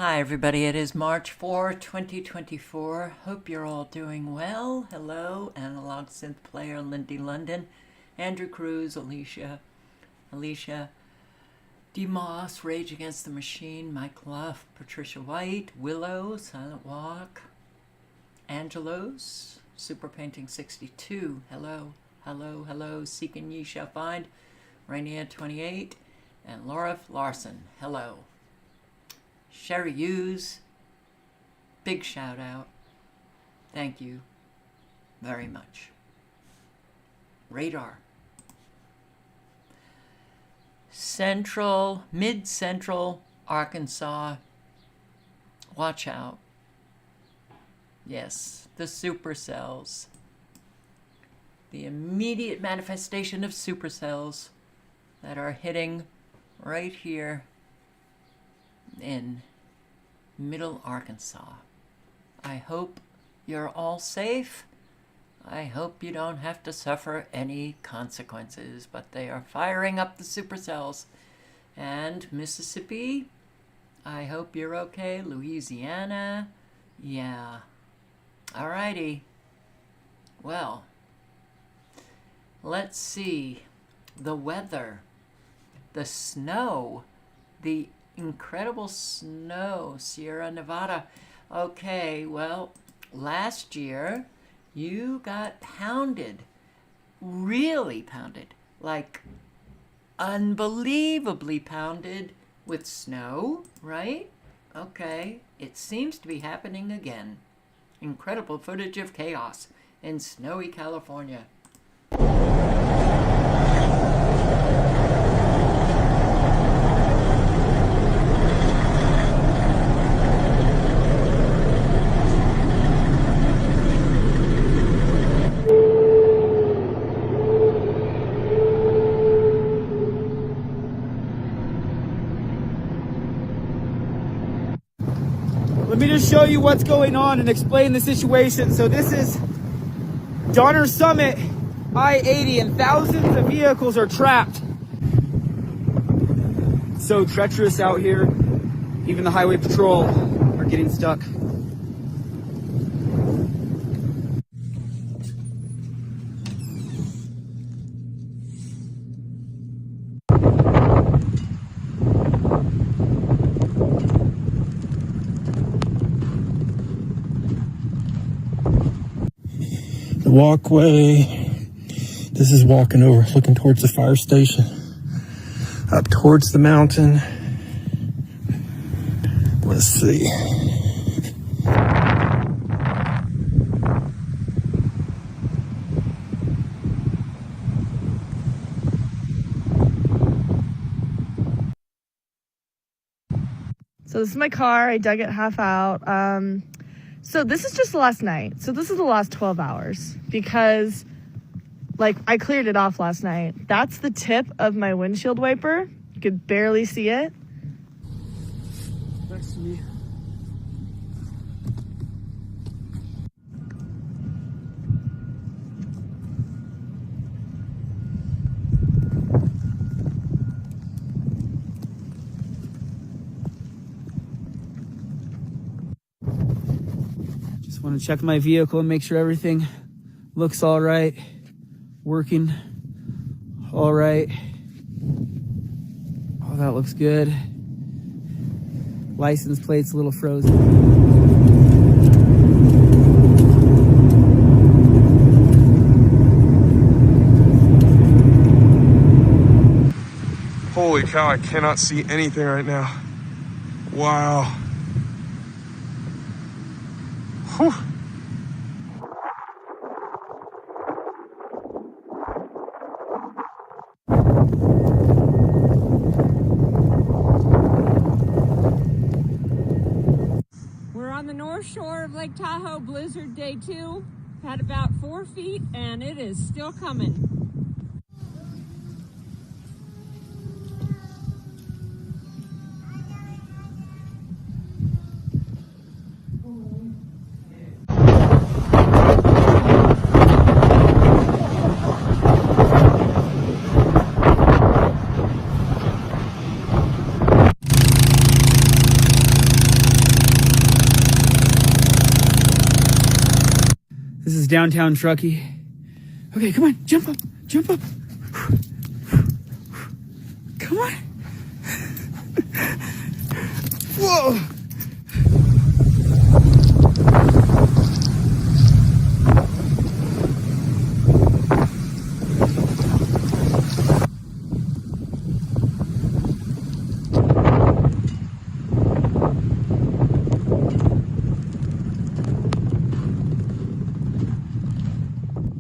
Hi everybody, it is March 4, 2024. Hope you're all doing well. Hello, analog synth player Lindy London, Andrew Cruz, Alicia DeMoss, Rage Against the Machine, Mike Luff, Patricia White, Willow, Silent Walk, Angelos, Super Painting 62, hello, Seeking Ye Shall Find, Rainier 28, and Laura Larson, hello. Sherry Hughes, big shout out. Thank you very much. Radar. Mid-central Arkansas. Watch out. Yes, the supercells. The immediate manifestation of supercells that are hitting right here in Middle Arkansas. I hope you're all safe. I hope you don't have to suffer any consequences, but they are firing up the supercells. And Mississippi, I hope you're okay. Louisiana, yeah. Alrighty. Well, let's see. The weather, the snow, the incredible snow, Sierra Nevada. Okay, well, last year you got pounded, really pounded, like unbelievably pounded with snow, right? Okay, it seems to be happening again. Incredible footage of chaos in snowy California. Let me just show you what's going on and explain the situation. So this is Donner Summit, I-80, and thousands of vehicles are trapped. So treacherous out here. Even the highway patrol are getting stuck. Walkway. This is walking over, looking towards the fire station, up towards the mountain. Let's see. So this is my car. I dug it half out. So this is just the last night. So this is the last 12 hours because, like, I cleared it off last night. That's the tip of my windshield wiper. You could barely see it. Next to me. Want to check my vehicle and make sure everything looks all right, working all right. Oh, that looks good. License plate's a little frozen. Holy cow, I cannot see anything right now. Wow. Whew. We're on the north shore of Lake Tahoe, blizzard day 2. Had about 4 feet and it is still coming. This is downtown Truckee. Okay, come on, jump up, jump up. Come on. Whoa.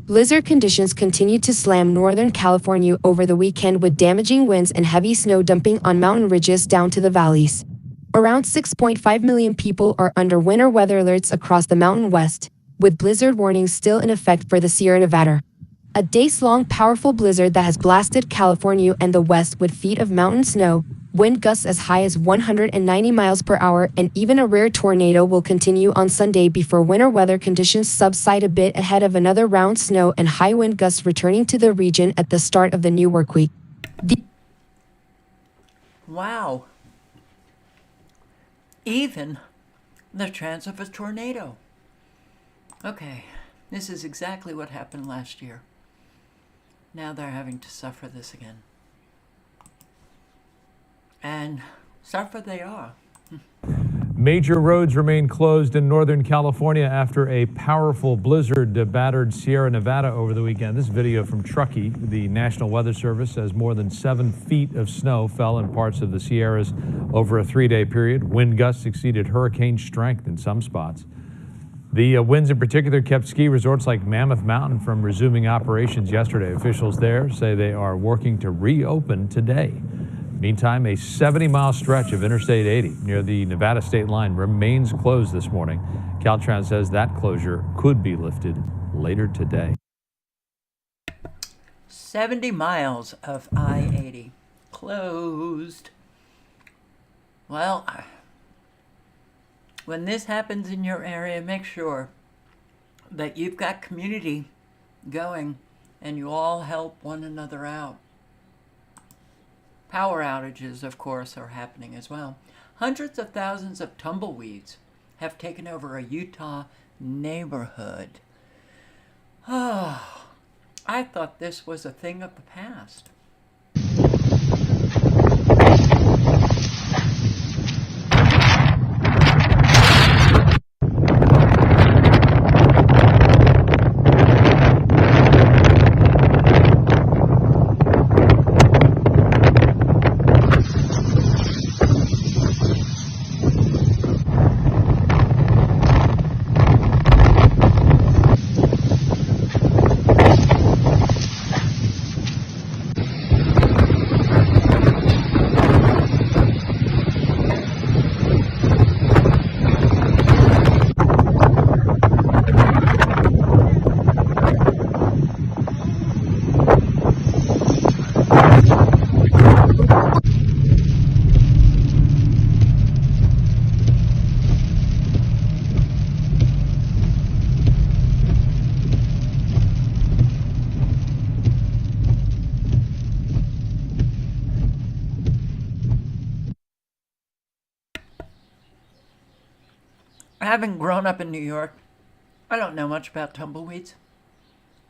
Blizzard conditions continued to slam Northern California over the weekend with damaging winds and heavy snow dumping on mountain ridges down to the valleys. Around 6.5 million people are under winter weather alerts across the Mountain West, with blizzard warnings still in effect for the Sierra Nevada. A days-long powerful blizzard that has blasted California and the West with feet of mountain snow, wind gusts as high as 190 miles per hour, and even a rare tornado will continue on Sunday before winter weather conditions subside a bit ahead of another round snow and high wind gusts returning to the region at the start of the new work week. Wow. Even the chance of a tornado. Okay, this is exactly what happened last year. Now they're having to suffer this again. And suffer they are. Major roads remain closed in Northern California after a powerful blizzard battered Sierra Nevada over the weekend. This video from Truckee. The National Weather Service says more than 7 feet of snow fell in parts of the Sierras over a 3-day period. Wind gusts exceeded hurricane strength in some spots. The winds in particular kept ski resorts like Mammoth Mountain from resuming operations yesterday. Officials there say they are working to reopen today. Meantime, a 70-mile stretch of Interstate 80 near the Nevada state line remains closed this morning. Caltrans says that closure could be lifted later today. 70 miles of I-80 closed. Well, when this happens in your area, make sure that you've got community going and you all help one another out. Power outages, of course, are happening as well. Hundreds of thousands of tumbleweeds have taken over a Utah neighborhood. Oh, I thought this was a thing of the past. Having grown up in New York, I don't know much about tumbleweeds,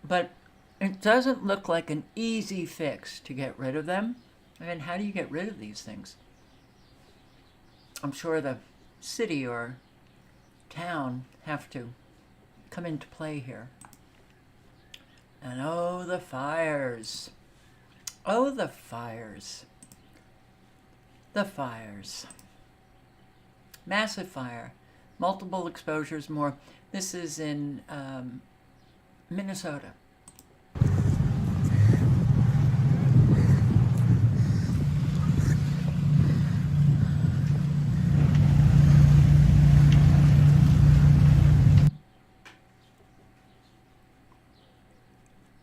but it doesn't look like an easy fix to get rid of them. I mean, how do you get rid of these things? I'm sure the city or town have to come into play here. And oh, the fires. Oh, the fires. The fires. Massive fire. Multiple exposures more. This is in Minnesota.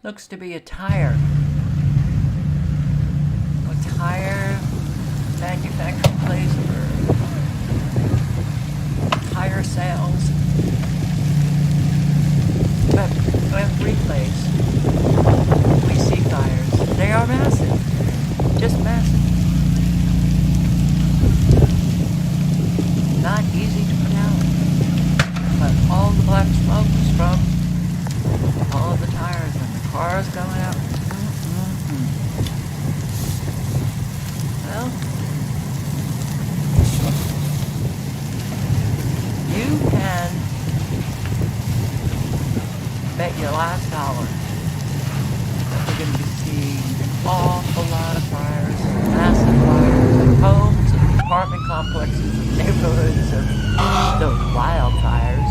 Looks to be a tire. A tire manufacturing place for tire sales. But every place we see fires. They are massive. Just massive. Not easy to put out. But all the black smoke is from is going up. Well, you can bet your last dollar that we're going to be seeing an awful lot of fires, massive fires, of homes, of apartment complexes, of neighborhoods, of those wildfires,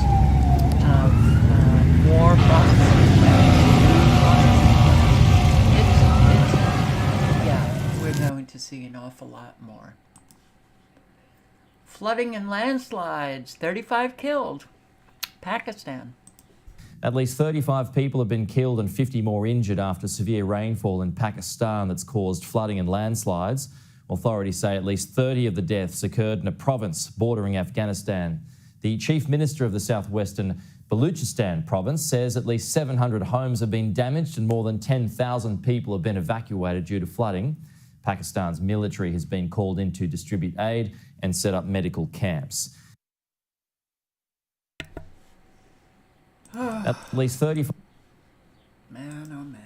of war fronts. Yeah, we're going to see an awful lot more. Flooding and landslides, 35 killed. Pakistan. At least 35 people have been killed and 50 more injured after severe rainfall in Pakistan that's caused flooding and landslides. Authorities say at least 30 of the deaths occurred in a province bordering Afghanistan. The chief minister of the southwestern Baluchistan province says at least 700 homes have been damaged and more than 10,000 people have been evacuated due to flooding. Pakistan's military has been called in to distribute aid and set up medical camps. At least 35. Man, oh man.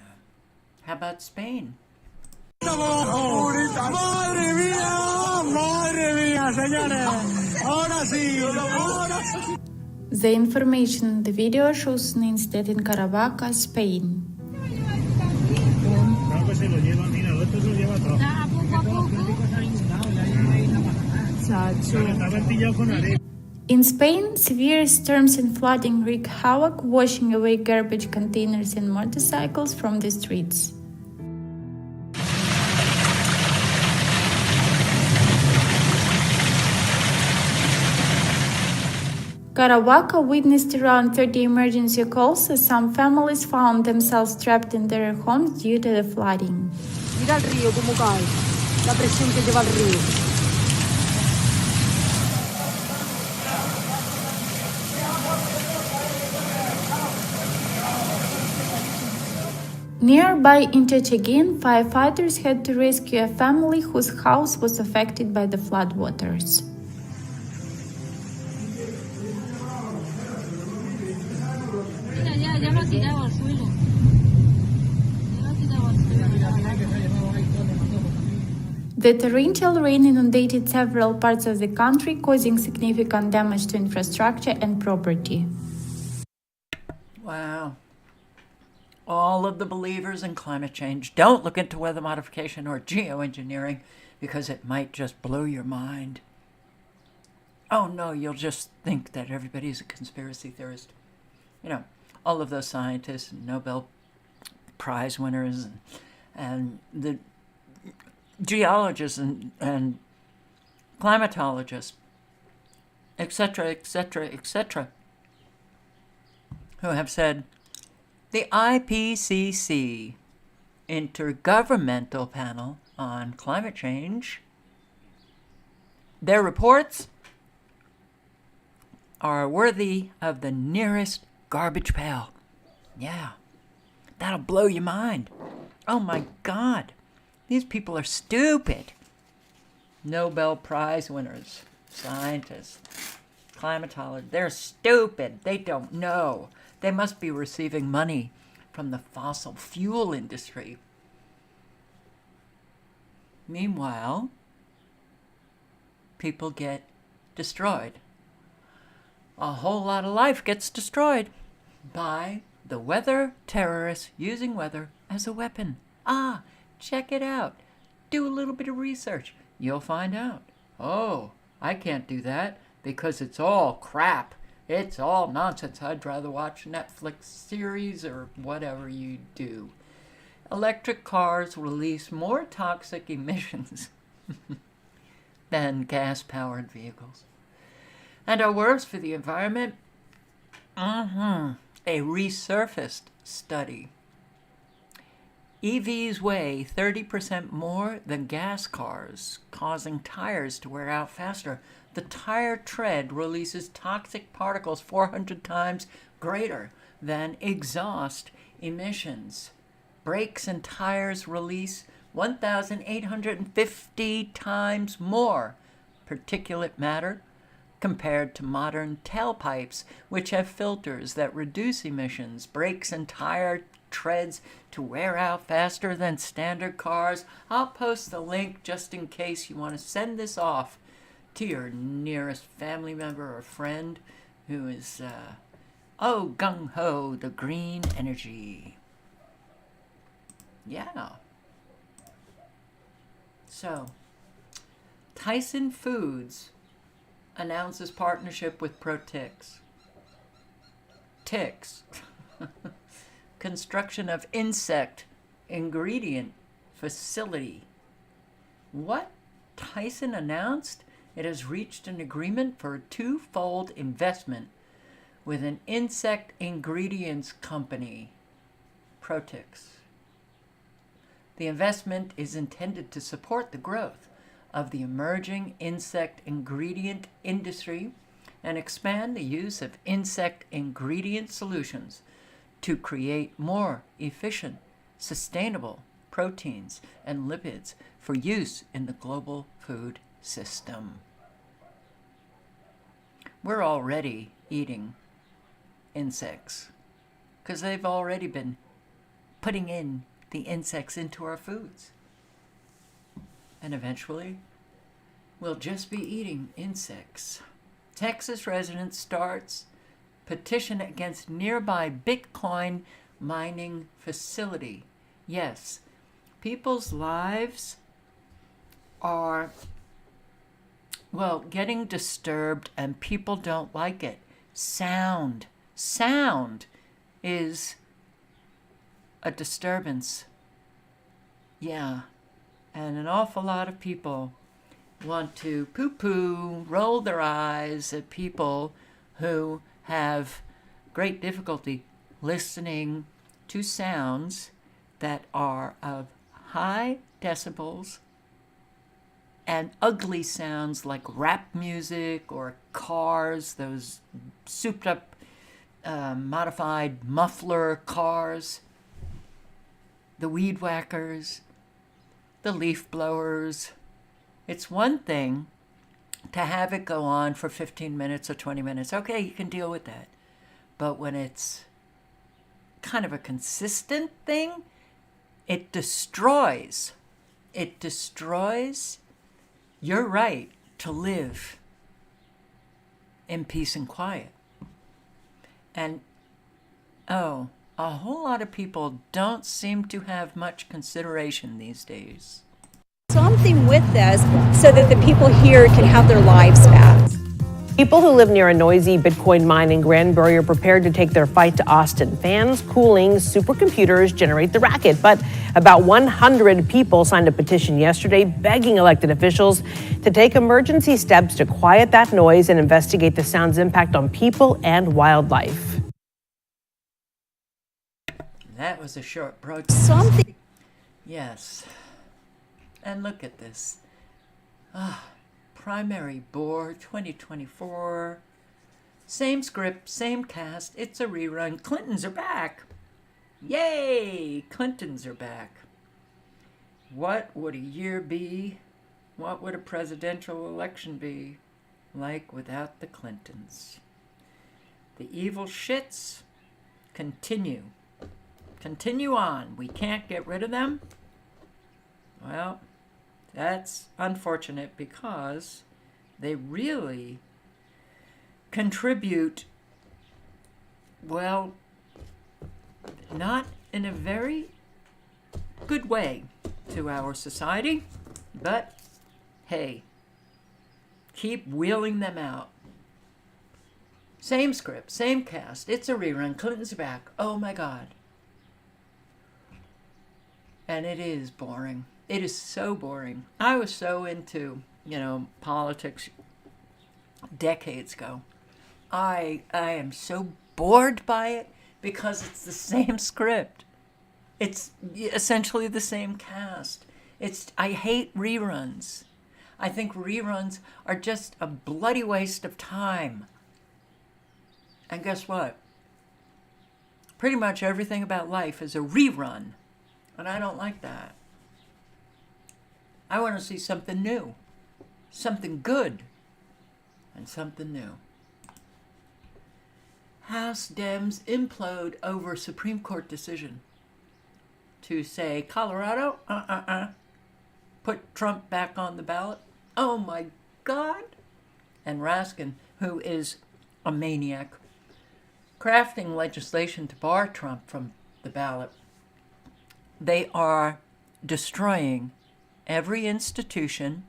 How about Spain? The information in the video shows an incident in Caravaca, Spain. In Spain, severe storms and flooding wreak havoc, washing away garbage containers and motorcycles from the streets. Caravaca witnessed around 30 emergency calls as some families found themselves trapped in their homes due to the flooding. Mira el río cómo cae, la presión que lleva el río. Nearby in Chechagin, firefighters had to rescue a family whose house was affected by the floodwaters. The torrential rain inundated several parts of the country, causing significant damage to infrastructure and property. Wow. All of the believers in climate change, don't look into weather modification or geoengineering because it might just blow your mind. Oh no, you'll just think that everybody's a conspiracy theorist. You know, all of those scientists and Nobel Prize winners and the geologists and climatologists, etc., etc., etc., who have said the IPCC, Intergovernmental Panel on Climate Change, their reports are worthy of the nearest garbage pail. Yeah, that'll blow your mind. Oh my God, these people are stupid. Nobel Prize winners, scientists, climatologists, they're stupid. They don't know. They must be receiving money from the fossil fuel industry. Meanwhile, people get destroyed. A whole lot of life gets destroyed by the weather terrorists using weather as a weapon. Ah, check it out. Do a little bit of research. You'll find out. Oh, I can't do that because it's all crap. It's all nonsense. I'd rather watch a Netflix series or whatever you do. Electric cars release more toxic emissions than gas-powered vehicles and are worse for the environment. A resurfaced study. EVs weigh 30% more than gas cars, causing tires to wear out faster. The tire tread releases toxic particles 400 times greater than exhaust emissions. Brakes and tires release 1,850 times more particulate matter compared to modern tailpipes, which have filters that reduce emissions. Brakes and tire treads to wear out faster than standard cars. I'll post the link just in case you want to send this off to your nearest family member or friend who is, oh, gung-ho, the green energy. Yeah. So, Tyson Foods announces partnership with ProTix. Tix. Construction of insect ingredient facility. What? Tyson announced it has reached an agreement for a twofold investment with an insect ingredients company, ProTix. The investment is intended to support the growth of the emerging insect ingredient industry and expand the use of insect ingredient solutions to create more efficient, sustainable proteins and lipids for use in the global food system. We're already eating insects because they've already been putting in the insects into our foods. And eventually, we'll just be eating insects. Texas resident starts petition against nearby Bitcoin mining facility. Yes, people's lives are, well, getting disturbed and people don't like it. Sound is a disturbance. Yeah. And an awful lot of people want to poo-poo, roll their eyes at people who have great difficulty listening to sounds that are of high decibels and ugly sounds like rap music or cars, those souped up, modified muffler cars, the weed whackers, the leaf blowers. It's one thing to have it go on for 15 minutes or 20 minutes. Okay, you can deal with that. But when it's kind of a consistent thing, it destroys your right to live in peace and quiet. And, a whole lot of people don't seem to have much consideration these days. Something with this so that the people here can have their lives back. People who live near a noisy Bitcoin mine in Granbury are prepared to take their fight to Austin. Fans, cooling, supercomputers generate the racket. But about 100 people signed a petition yesterday begging elected officials to take emergency steps to quiet that noise and investigate the sound's impact on people and wildlife. That was a short protest. Something. Yes. And look at this. Primary Board 2024. Same script, same cast. It's a rerun. Clintons are back. Yay! Clintons are back. What would a year be? What would a presidential election be like without the Clintons? The evil shits continue. Continue on. We can't get rid of them. Well, that's unfortunate because they really contribute, well, not in a very good way to our society, but hey, keep wheeling them out. Same script, same cast. It's a rerun. Clinton's back. Oh my God. And it is boring. It is so boring. I was so into, politics decades ago. I am so bored by it because it's the same script. It's essentially the same cast. I hate reruns. I think reruns are just a bloody waste of time. And guess what? Pretty much everything about life is a rerun. And I don't like that. I want to see something new, something good, and something new. House Dems implode over Supreme Court decision. to say, Colorado, put Trump back on the ballot. Oh my God. And Raskin, who is a maniac, crafting legislation to bar Trump from the ballot. They are destroying every institution,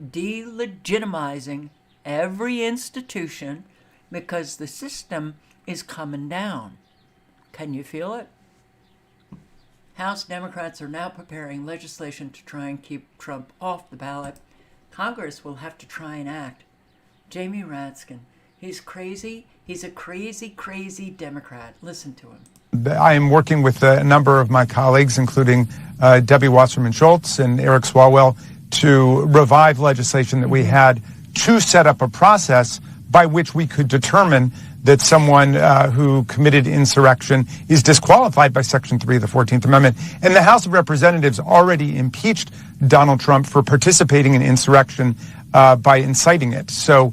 delegitimizing every institution, because the system is coming down. Can you feel it? House Democrats are now preparing legislation to try and keep Trump off the ballot. Congress will have to try and act. Jamie Raskin, he's crazy. He's a crazy, crazy Democrat. Listen to him. I am working with a number of my colleagues, including Debbie Wasserman Schultz and Eric Swalwell, to revive legislation that we had to set up a process by which we could determine that someone who committed insurrection is disqualified by Section 3 of the 14th Amendment. And the House of Representatives already impeached Donald Trump for participating in insurrection by inciting it. So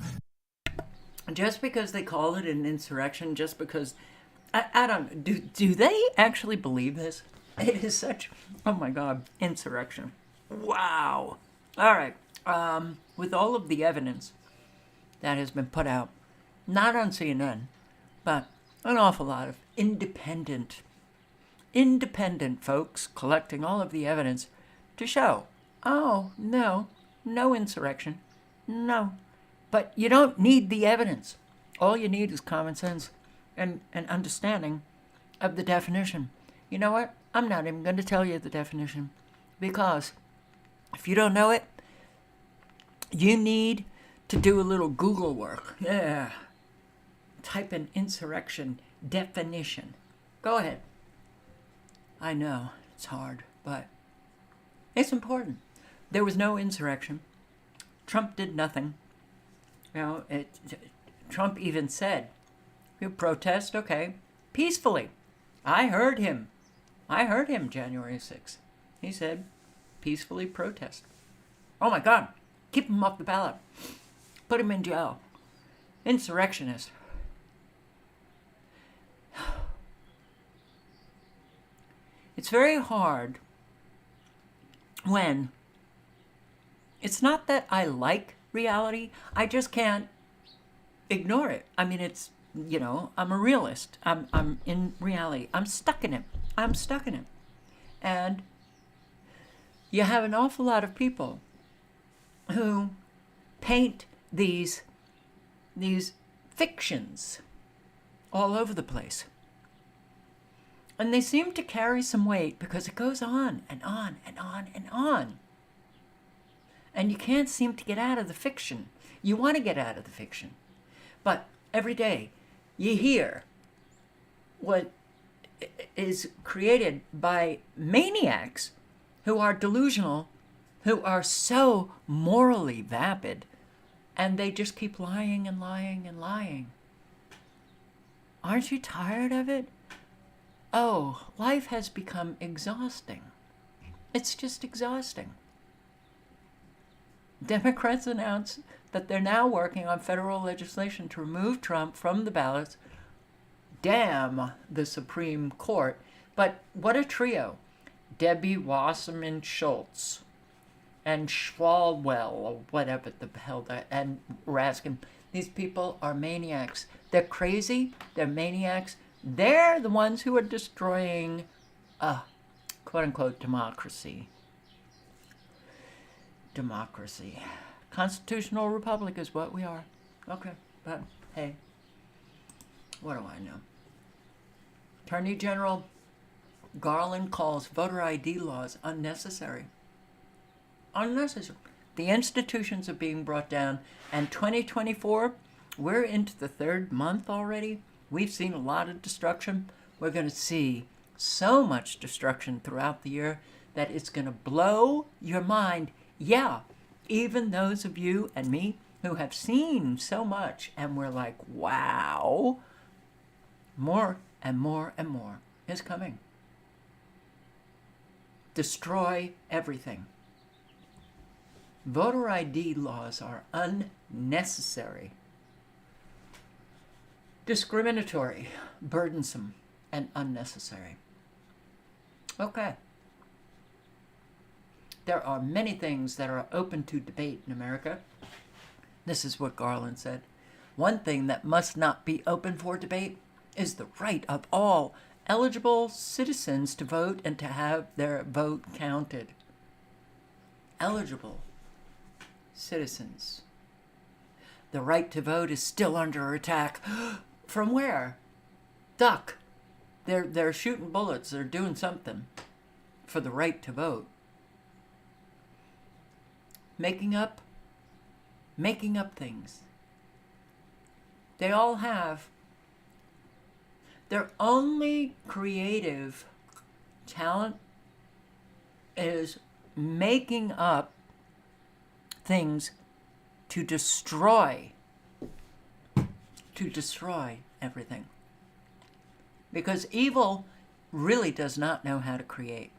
just because they call it an insurrection, just because, I don't, do they actually believe this? It is such, oh my God, insurrection. Wow. All right. With all of the evidence that has been put out, not on CNN, but an awful lot of independent folks collecting all of the evidence to show, oh, no insurrection, no. But you don't need the evidence. All you need is common sense and an understanding of the definition. You know what? I'm not even going to tell you the definition, because if you don't know it, you need to do a little Google work. Yeah. Type in insurrection definition. Go ahead. I know, it's hard, but it's important. There was no insurrection. Trump did nothing. You know, Trump even said, you protest, okay, peacefully. I heard him January 6th. He said, peacefully protest. Oh my God, keep him off the ballot. Put him in jail. Insurrectionist. It's very hard when it's not that I like reality, I just can't ignore it. I mean, it's, you know, I'm a realist. I'm in reality. I'm stuck in it. And you have an awful lot of people who paint these fictions all over the place. And they seem to carry some weight because it goes on and on and on and on. And you can't seem to get out of the fiction. You want to get out of the fiction. But every day you hear what is created by maniacs who are delusional, who are so morally vapid, and they just keep lying and lying and lying. Aren't you tired of it? Oh, life has become exhausting. It's just exhausting. Democrats announced that they're now working on federal legislation to remove Trump from the ballots. Damn the Supreme Court. But what a trio. Debbie Wasserman Schultz and Swalwell, or whatever the hell that, and Raskin. These people are maniacs. They're crazy. They're maniacs. They're the ones who are destroying, quote-unquote, democracy. Democracy. Constitutional republic is what we are. Okay, but hey, what do I know? Attorney General Garland calls voter ID laws unnecessary. Unnecessary. The institutions are being brought down, and 2024, we're into the third month already. We've seen a lot of destruction. We're going to see so much destruction throughout the year that it's going to blow your mind. Yeah, even those of you and me who have seen so much and we're like, wow, more and more and more is coming. Destroy everything. Voter ID laws are unnecessary, discriminatory, burdensome, and unnecessary. Okay, There are many things that are open to debate in America. This is what Garland said. One thing that must not be open for debate is the right of all eligible citizens to vote and to have their vote counted. Eligible citizens. The right to vote is still under attack. From where? Duck. They're shooting bullets. They're doing something for the right to vote. Making up things. They all have their only creative talent is making up things to destroy everything. Because evil really does not know how to create.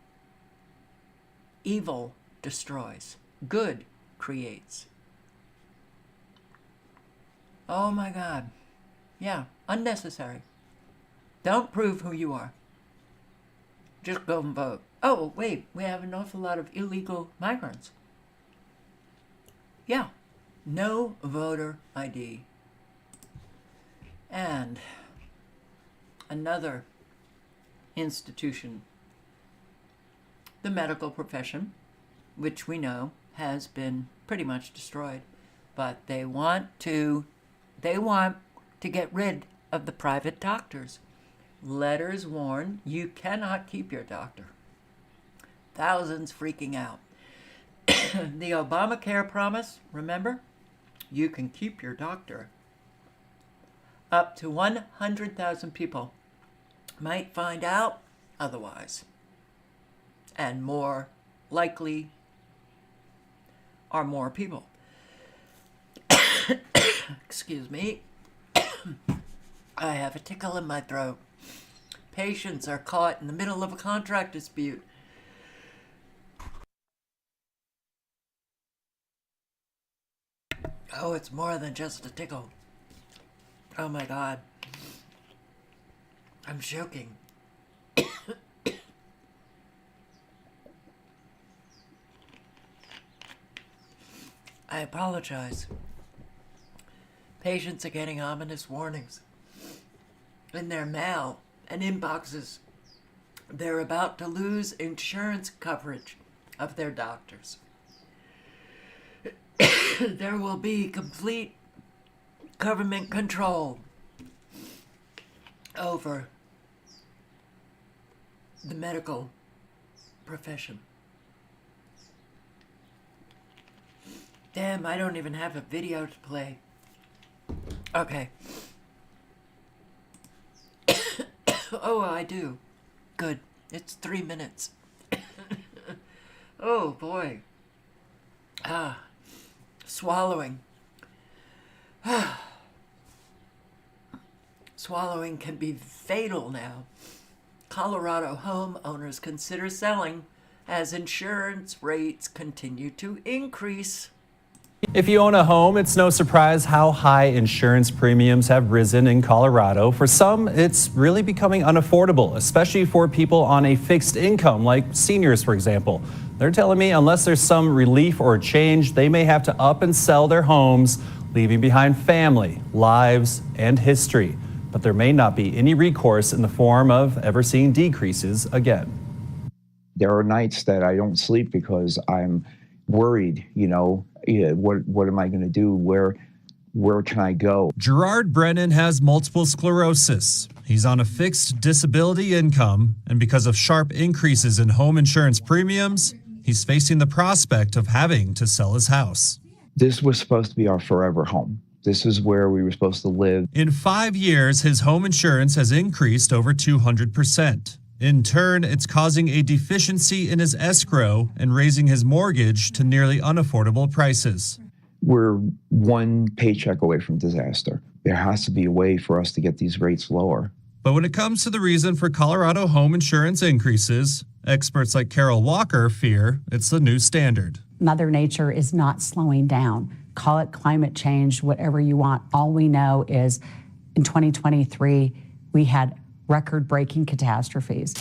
Evil destroys. Good creates. Oh my God. Yeah, unnecessary. Don't prove who you are. Just go and vote. Oh, wait, we have an awful lot of illegal migrants. Yeah, no voter ID. And another institution, the medical profession, which we know has been pretty much destroyed, but they want to get rid of the private doctors. Letters warn you cannot keep your doctor. Thousands freaking out. The Obamacare promise, remember? You can keep your doctor. Up to 100,000 people might find out otherwise. And more likely are more people. Excuse me. I have a tickle in my throat. Patients are caught in the middle of a contract dispute. Oh, it's more than just a tickle. Oh my God. I'm choking. I apologize. Patients are getting ominous warnings in their mail and inboxes. They're about to lose insurance coverage of their doctors. There will be complete government control over the medical profession. Damn, I don't even have a video to play. Okay. Oh, I do. Good. It's 3 minutes. Oh, boy. Swallowing. Swallowing can be fatal now. Colorado homeowners consider selling as insurance rates continue to increase. If you own a home, it's no surprise how high insurance premiums have risen in Colorado. For some, it's really becoming unaffordable, especially for people on a fixed income, like seniors, for example. They're telling me unless there's some relief or change, they may have to up and sell their homes, leaving behind family, lives, and history. But there may not be any recourse in the form of ever seeing decreases again. There are nights that I don't sleep because I'm worried, what am I going to do? Where can I go? Gerard Brennan has multiple sclerosis. He's on a fixed disability income, and because of sharp increases in home insurance premiums, he's facing the prospect of having to sell his house. This was supposed to be our forever home. This is where we were supposed to live. In 5 years, his home insurance has increased over 200%. In turn, it's causing a deficiency in his escrow and raising his mortgage to nearly unaffordable prices. We're one paycheck away from disaster. There has to be a way for us to get these rates lower. But when it comes to the reason for Colorado home insurance increases, experts like Carol Walker fear it's the new standard. Mother Nature is not slowing down. Call it climate change, whatever you want. All we know is in 2023, we had record-breaking catastrophes.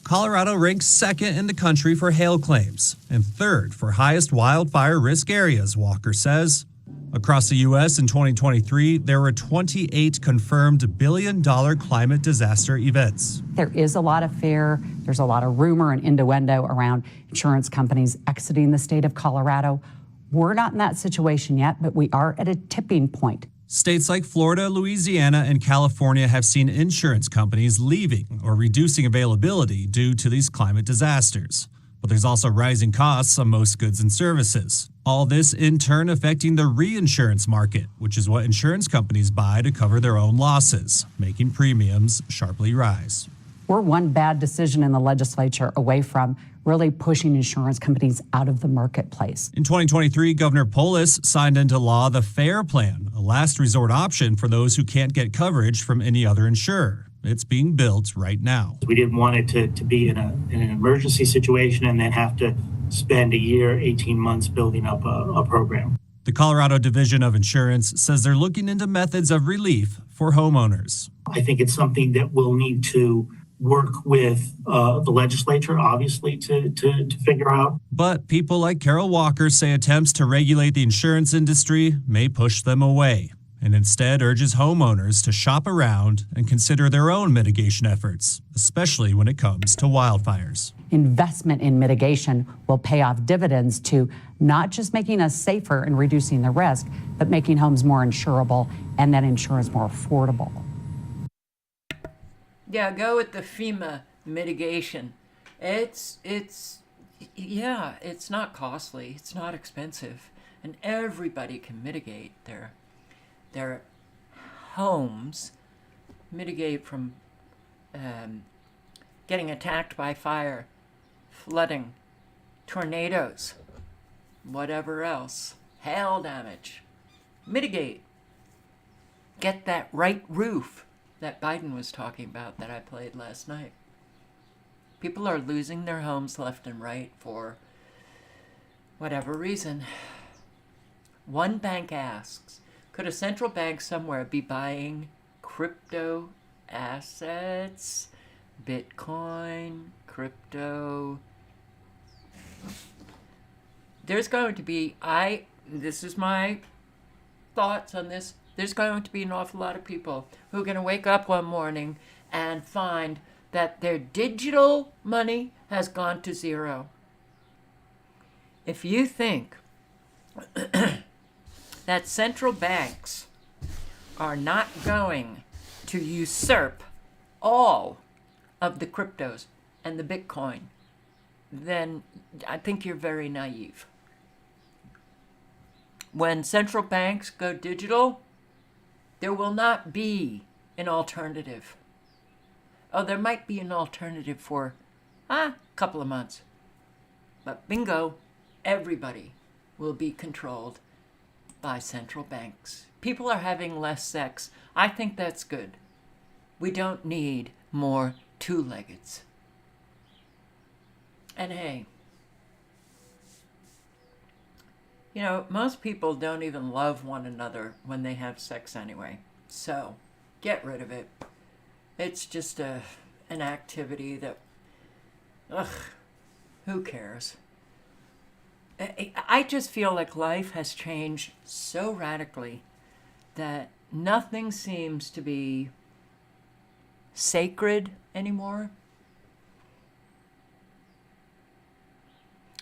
Colorado ranks second in the country for hail claims and third for highest wildfire risk areas, Walker says. Across the U.S. in 2023, there were 28 confirmed billion-dollar climate disaster events. There is a lot of fear. There's a lot of rumor and innuendo around insurance companies exiting the state of Colorado. We're not in that situation yet, but we are at a tipping point. States like Florida, Louisiana, and California have seen insurance companies leaving or reducing availability due to these climate disasters. But there's also rising costs on most goods and services. All this in turn affecting the reinsurance market, which is what insurance companies buy to cover their own losses, making premiums sharply rise. We're one bad decision in the legislature away from really pushing insurance companies out of the marketplace. In 2023, Governor Polis signed into law the FAIR Plan, a last resort option for those who can't get coverage from any other insurer. It's being built right now. We didn't want it to be in an emergency situation and then have to spend a year, 18 months building up a program. The Colorado Division of Insurance says they're looking into methods of relief for homeowners. I think it's something that we'll need to work with the legislature, obviously, to figure out. But people like Carol Walker say attempts to regulate the insurance industry may push them away, and instead urges homeowners to shop around and consider their own mitigation efforts, especially when it comes to wildfires. Investment in mitigation will pay off dividends to not just making us safer and reducing the risk, but making homes more insurable and that insurance more affordable. Yeah, go with the FEMA mitigation. It's not costly. It's not expensive, and everybody can mitigate their homes, mitigate from getting attacked by fire, flooding, tornadoes, whatever else, hail damage. Mitigate. Get that right roof that Biden was talking about that I played last night. People are losing their homes left and right for whatever reason. One bank asks, could a central bank somewhere be buying crypto assets, Bitcoin, crypto? There's going to be, this is my thoughts on this, there's going to be an awful lot of people who are going to wake up one morning and find that their digital money has gone to zero. If you think that central banks are not going to usurp all of the cryptos and the Bitcoin, then I think you're very naive. When central banks go digital, there will not be an alternative. Oh, there might be an alternative for a couple of months. But bingo, everybody will be controlled by central banks. People are having less sex. I think that's good. We don't need more two-leggeds. And hey, you know, most people don't even love one another when they have sex anyway. So, get rid of it. It's just an activity that, who cares? I just feel like life has changed so radically that nothing seems to be sacred anymore.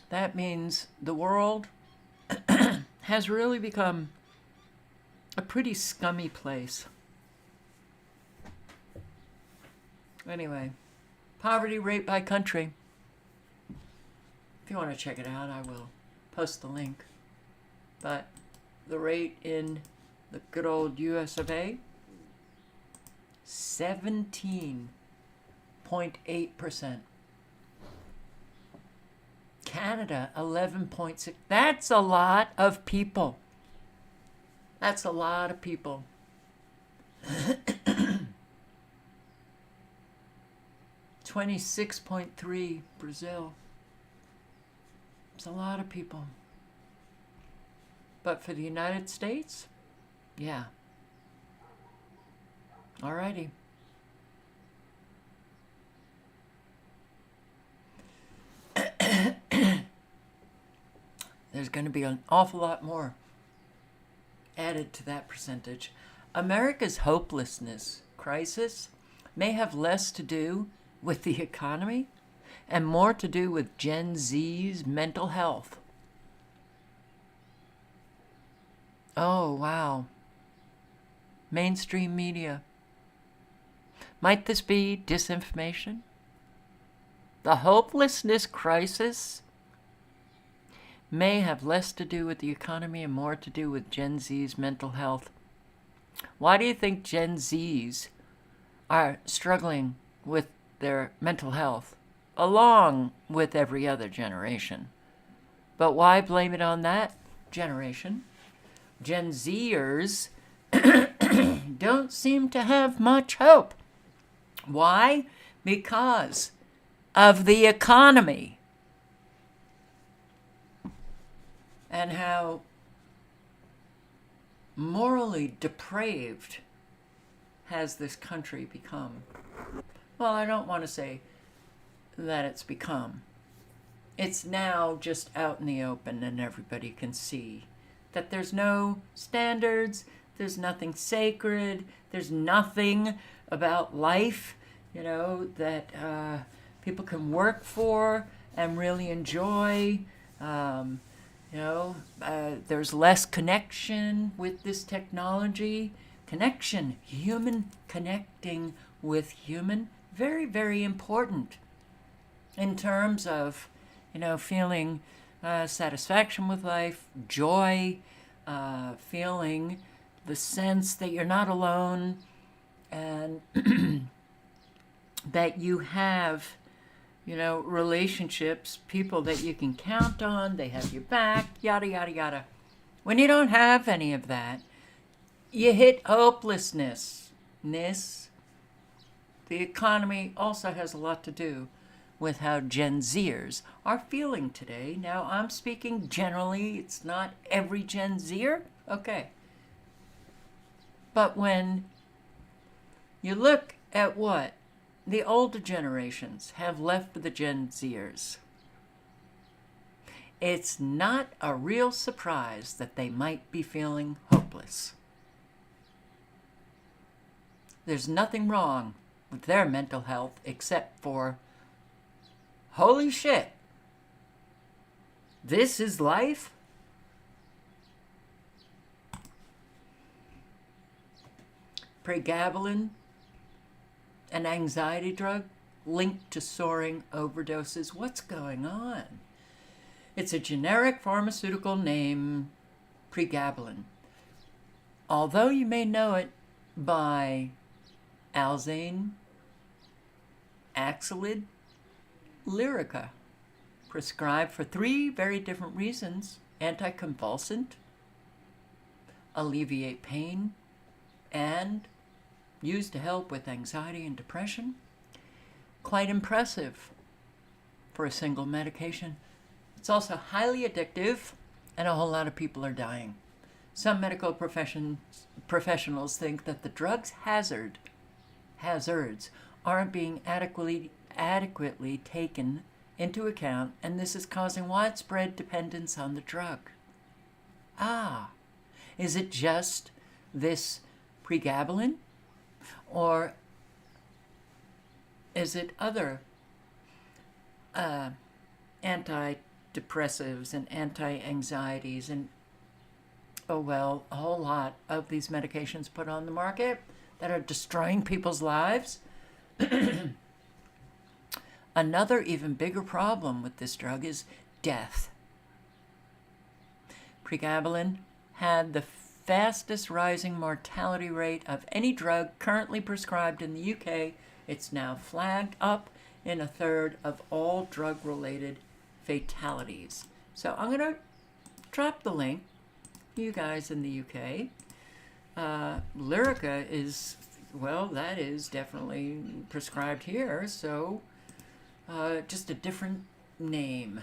That means the world has really become a pretty scummy place. Anyway, poverty rate by country. If you want to check it out, I will post the link. But the rate in the good old US of A, 17.8%. Canada, 11.6. That's a lot of people. That's a lot of people. 26.3, Brazil. It's a lot of people. But for the United States, yeah. Alrighty. there's going to be an awful lot more added to that percentage. America's hopelessness crisis may have less to do with the economy and more to do with Gen Z's mental health. Oh, wow. Mainstream media. Might this be disinformation? The hopelessness crisis may have less to do with the economy and more to do with Gen Z's mental health. Why do you think Gen Zs are struggling with their mental health, along with every other generation? But why blame it on that generation? Gen Zers don't seem to have much hope. Why? Because of the economy and how morally depraved has this country become. Well, I don't want to say that it's become. It's now just out in the open and everybody can see that there's no standards, there's nothing sacred, there's nothing about life, that people can work for and really enjoy. There's less connection with this technology. Connection, human connecting with human, very, very important in terms of, feeling satisfaction with life, joy, feeling the sense that you're not alone and that you have, relationships, people that you can count on, they have your back, yada, yada, yada. When you don't have any of that, you hit hopelessness. The economy also has a lot to do with how Gen Zers are feeling today. Now, I'm speaking generally. It's not every Gen Zer. Okay. But when you look at what the older generations have left for the Gen Zers, it's not a real surprise that they might be feeling hopeless. There's nothing wrong with their mental health except for, holy shit, this is life? Pregabalin, an anxiety drug linked to soaring overdoses. What's going on? It's a generic pharmaceutical name, pregabalin. Although you may know it by Alzane, Axilid, Lyrica, prescribed for 3 very different reasons: anticonvulsant, alleviate pain, and used to help with anxiety and depression. Quite impressive for a single medication. It's also highly addictive, and a whole lot of people are dying. Some medical professionals think that the drug's hazards aren't being adequately taken into account, and this is causing widespread dependence on the drug. Is it just this pregabalin? Or is it other antidepressives and anti-anxieties and, a whole lot of these medications put on the market that are destroying people's lives? Another even bigger problem with this drug is death. Pregabalin had the fastest rising mortality rate of any drug currently prescribed in the UK. It's now flagged up in 1/3 of all drug-related fatalities. So I'm going to drop the link, you guys in the UK. Lyrica is, well, that is definitely prescribed here, so just a different name.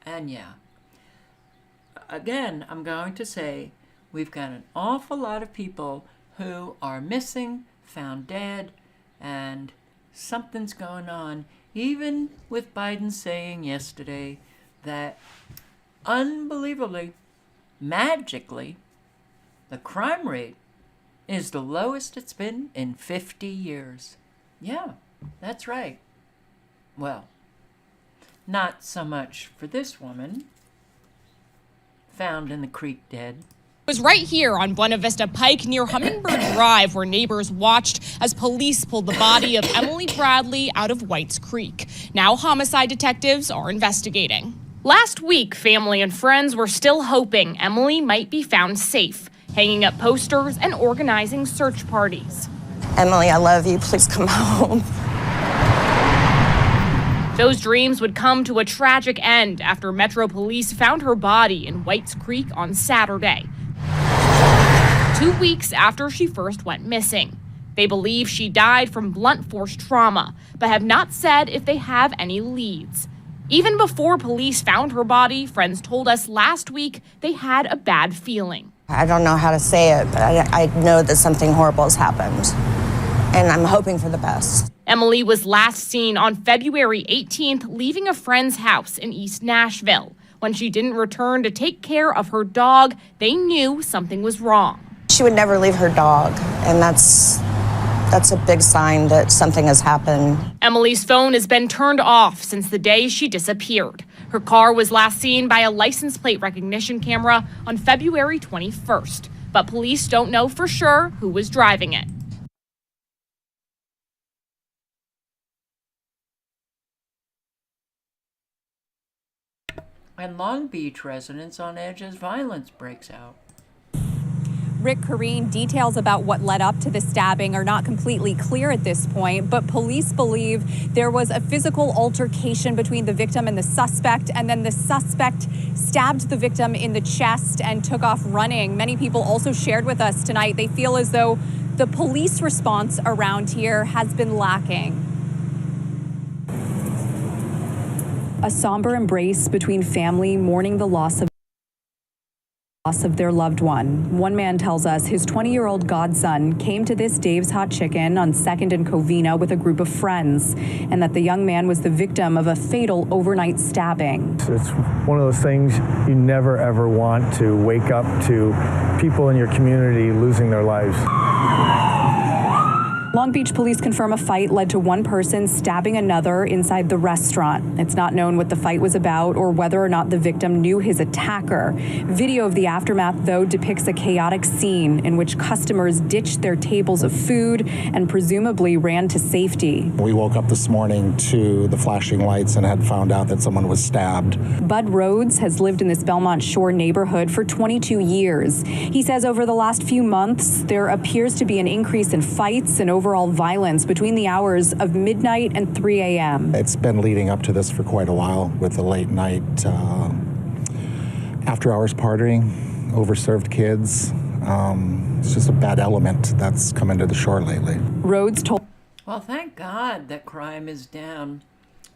And yeah. Again, I'm going to say we've got an awful lot of people who are missing, found dead, and something's going on. Even with Biden saying yesterday that unbelievably, magically, the crime rate is the lowest it's been in 50 years. Yeah, that's right. Well, not so much for this woman, found in the creek dead. It was right here on Buena Vista Pike near Hummingbird Drive where neighbors watched as police pulled the body of Emily Bradley out of Whites Creek. Now homicide detectives are investigating. Last week, family and friends were still hoping Emily might be found safe, hanging up posters and organizing search parties. Emily, I love you. Please come home. Those dreams would come to a tragic end after Metro Police found her body in Whites Creek on Saturday, 2 weeks after she first went missing. They believe she died from blunt force trauma, but have not said if they have any leads. Even before police found her body, friends told us last week they had a bad feeling. I don't know how to say it, but I know that something horrible has happened, and I'm hoping for the best. Emily was last seen on February 18th leaving a friend's house in East Nashville. When she didn't return to take care of her dog, they knew something was wrong. She would never leave her dog, and that's a big sign that something has happened. Emily's phone has been turned off since the day she disappeared. Her car was last seen by a license plate recognition camera on February 21st, but police don't know for sure who was driving it. And Long Beach residents on edge as violence breaks out. Rick Kareen, details about what led up to the stabbing are not completely clear at this point, but police believe there was a physical altercation between the victim and the suspect, and then the suspect stabbed the victim in the chest and took off running. Many people also shared with us tonight they feel as though the police response around here has been lacking. A somber embrace between family mourning the loss of their loved one. One man tells us his 20-year-old godson came to this Dave's Hot Chicken on 2nd and Covina with a group of friends, and that the young man was the victim of a fatal overnight stabbing. It's one of those things you never ever want to wake up to people in your community losing their lives. Long Beach police confirm a fight led to one person stabbing another inside the restaurant. It's not known what the fight was about or whether or not the victim knew his attacker. Video of the aftermath, though, depicts a chaotic scene in which customers ditched their tables of food and presumably ran to safety. We woke up this morning to the flashing lights and had found out that someone was stabbed. Bud Rhodes has lived in this Belmont Shore neighborhood for 22 years. He says over the last few months, there appears to be an increase in fights and overall violence between the hours of midnight and 3 a.m. It's been leading up to this for quite a while with the late night after hours partying, overserved kids. It's just a bad element that's come into the shore lately. Rhodes told. Well, thank God that crime is down.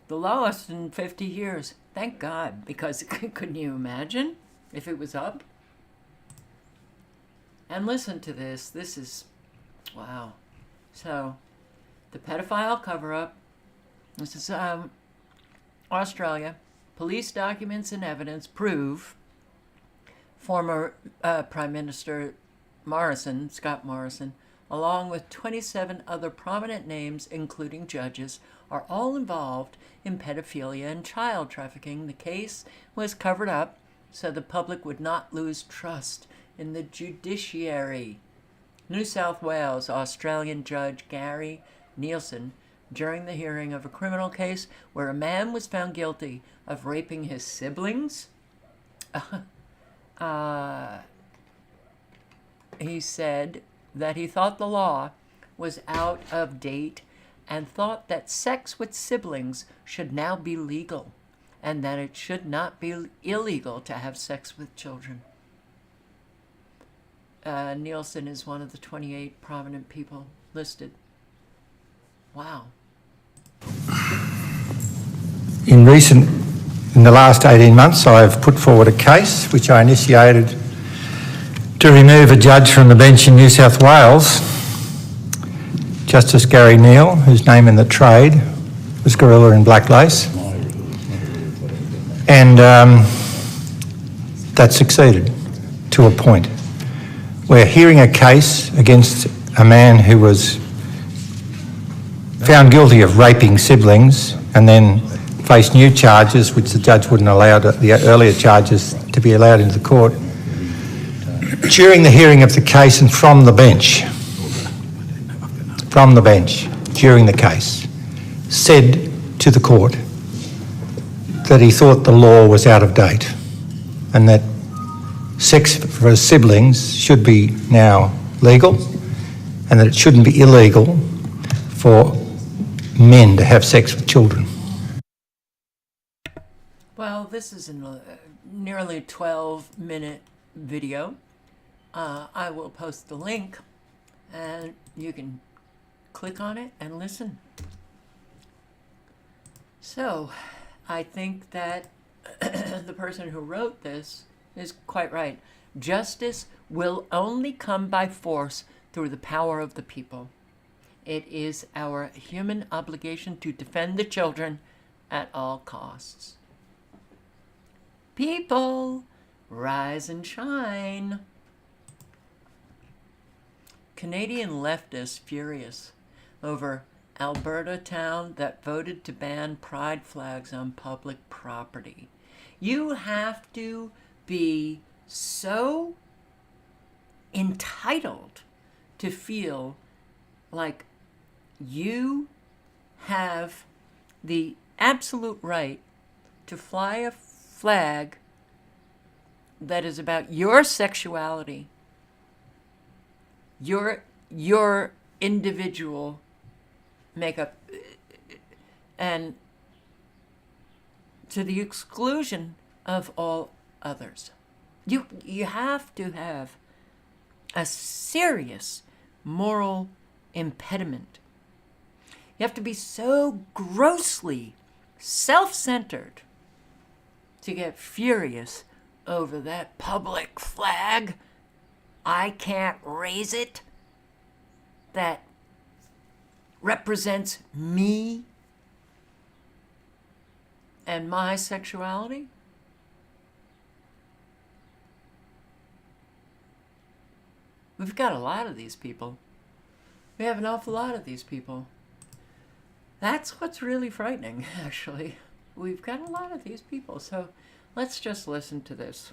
The lowest in 50 years. Thank God, because couldn't you imagine if it was up? And listen to this. This is, wow. So, the pedophile cover-up. This is Australia. Police documents and evidence prove former Prime Minister Morrison, Scott Morrison, along with 27 other prominent names, including judges, are all involved in pedophilia and child trafficking. The case was covered up so the public would not lose trust in the judiciary. New South Wales Australian Judge Gary Nielsen, during the hearing of a criminal case where a man was found guilty of raping his siblings, he said that he thought the law was out of date and thought that sex with siblings should now be legal and that it should not be illegal to have sex with children. Nielsen is one of the 28 prominent people listed. Wow. In the last 18 months, I've put forward a case which I initiated to remove a judge from the bench in New South Wales, Justice Gary Neal, whose name in the trade was Gorilla in Black Lace. And that succeeded to a point. We're hearing a case against a man who was found guilty of raping siblings and then faced new charges, which the judge wouldn't allow the earlier charges to be allowed into the court. During the hearing of the case and from the bench, during the case, said to the court that he thought the law was out of date and that sex for siblings should be now legal and that it shouldn't be illegal for men to have sex with children. Well, this is a nearly 12-minute video. I will post the link and you can click on it and listen. So, I think that the person who wrote this is quite right. Justice will only come by force through the power of the people. It is our human obligation to defend the children at all costs. People, rise and shine. Canadian leftists furious over Alberta town that voted to ban pride flags on public property. You have to be so entitled to feel like you have the absolute right to fly a flag that is about your sexuality, your individual makeup, and to the exclusion of all others. You have to have a serious moral impediment. You have to be so grossly self-centered to get furious over that public flag. I can't raise it. That represents me and my sexuality. We've got a lot of these people. We have an awful lot of these people. That's what's really frightening, actually. We've got a lot of these people. So let's just listen to this.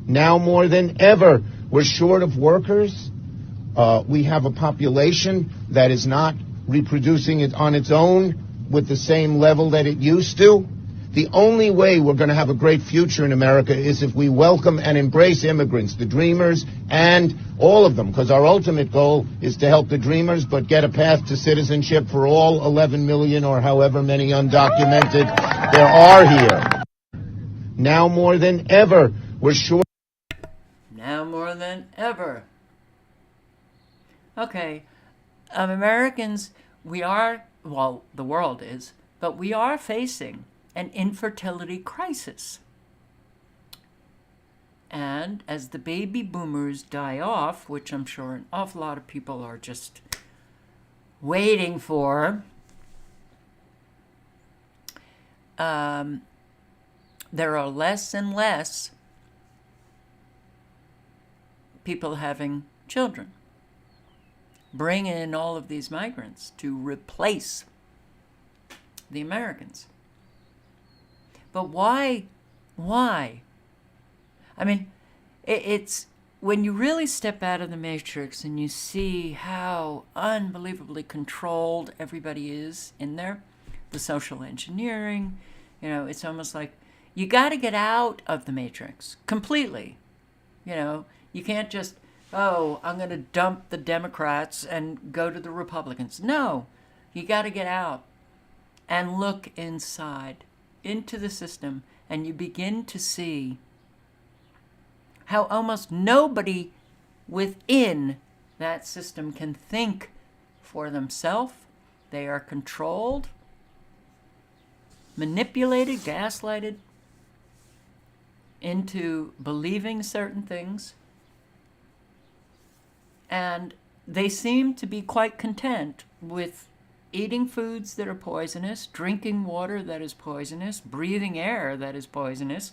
Now more than ever, we're short of workers. We have a population that is not reproducing it on its own with the same level that it used to. The only way we're going to have a great future in America is if we welcome and embrace immigrants, the dreamers, and all of them, because our ultimate goal is to help the dreamers, but get a path to citizenship for all 11 million or however many undocumented there are here. Now more than ever, we're short. Now more than ever. Okay, Americans, we are, well, the world is, but we are facing an infertility crisis. And as the baby boomers die off, which I'm sure an awful lot of people are just waiting for, there are less and less people having children. Bring in all of these migrants to replace the Americans. But why? Why? I mean, it's when you really step out of the matrix and you see how unbelievably controlled everybody is in there, the social engineering, you know, it's almost like you got to get out of the matrix completely. You know, you can't just, oh, I'm going to dump the Democrats and go to the Republicans. No, you got to get out and look inside into the system, and you begin to see how almost nobody within that system can think for themselves. They are controlled, manipulated, gaslighted into believing certain things, and they seem to be quite content with eating foods that are poisonous, drinking water that is poisonous, breathing air that is poisonous,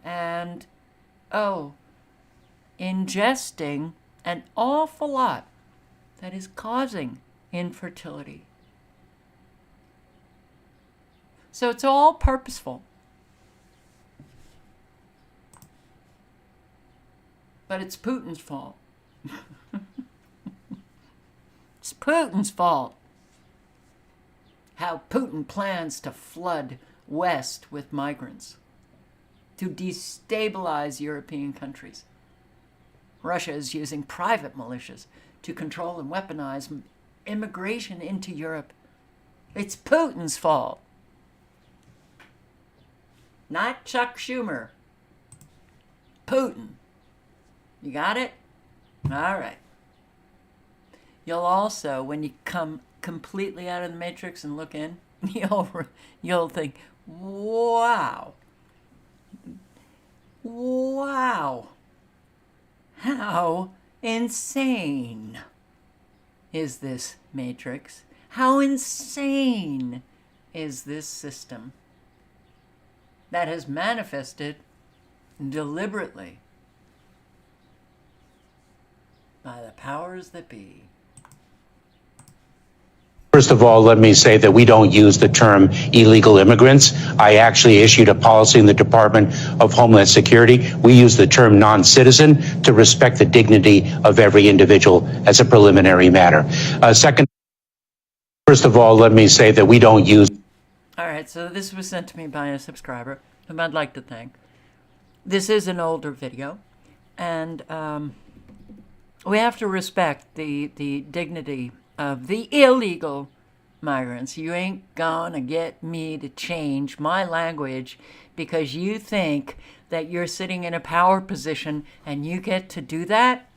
and, ingesting an awful lot that is causing infertility. So it's all purposeful. But it's Putin's fault. It's Putin's fault. How Putin plans to flood West with migrants to destabilize European countries. Russia is using private militias to control and weaponize immigration into Europe. It's Putin's fault. Not Chuck Schumer. Putin. You got it? All right. You'll also, when you come completely out of the matrix and look in, you'll think, wow. Wow. How insane is this matrix? How insane is this system that has manifested deliberately by the powers that be? First of all, let me say that we don't use the term illegal immigrants. I actually issued a policy in the Department of Homeland Security. We use the term non-citizen to respect the dignity of every individual as a preliminary matter. Second, first of all, let me say that we don't use... All right, so this was sent to me by a subscriber, whom I'd like to thank. This is an older video, and we have to respect the dignity of the illegal migrants. You ain't gonna get me to change my language because you think that you're sitting in a power position and you get to do that?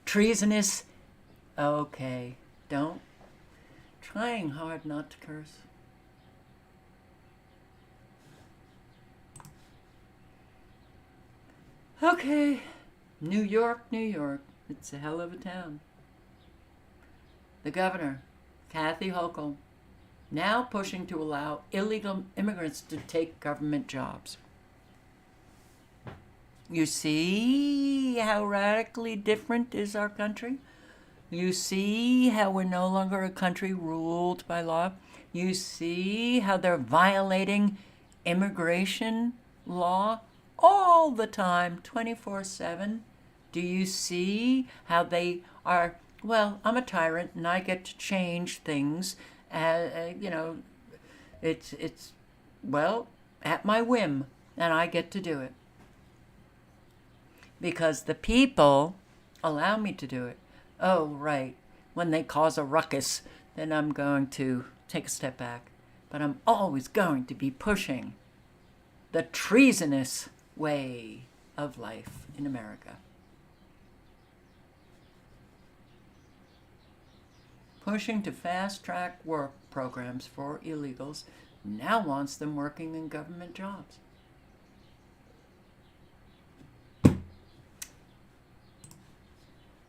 Treasonous? Okay, don't. Trying hard not to curse. Okay, New York, New York. It's a hell of a town. The governor, Kathy Hochul, now pushing to allow illegal immigrants to take government jobs. You see how radically different is our country? You see how we're no longer a country ruled by law? You see how they're violating immigration law all the time, 24/7? Do you see how they are... Well, I'm a tyrant and I get to change things. It's well, at my whim, and I get to do it. Because the people allow me to do it. Oh, right. When they cause a ruckus, then I'm going to take a step back. But I'm always going to be pushing the treasonous way of life in America. Pushing to fast-track work programs for illegals, now wants them working in government jobs.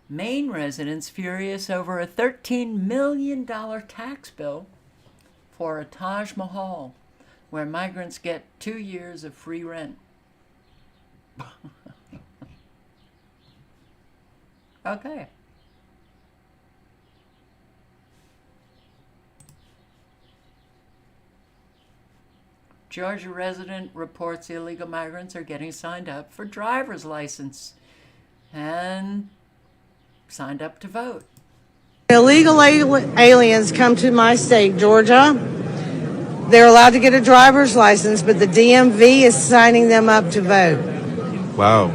Maine residents furious over a $13 million tax bill for a Taj Mahal, where migrants get 2 years of free rent. Okay. Georgia resident reports illegal migrants are getting signed up for driver's license and signed up to vote. Illegal aliens come to my state, Georgia. They're allowed to get a driver's license, but the DMV is signing them up to vote. Wow.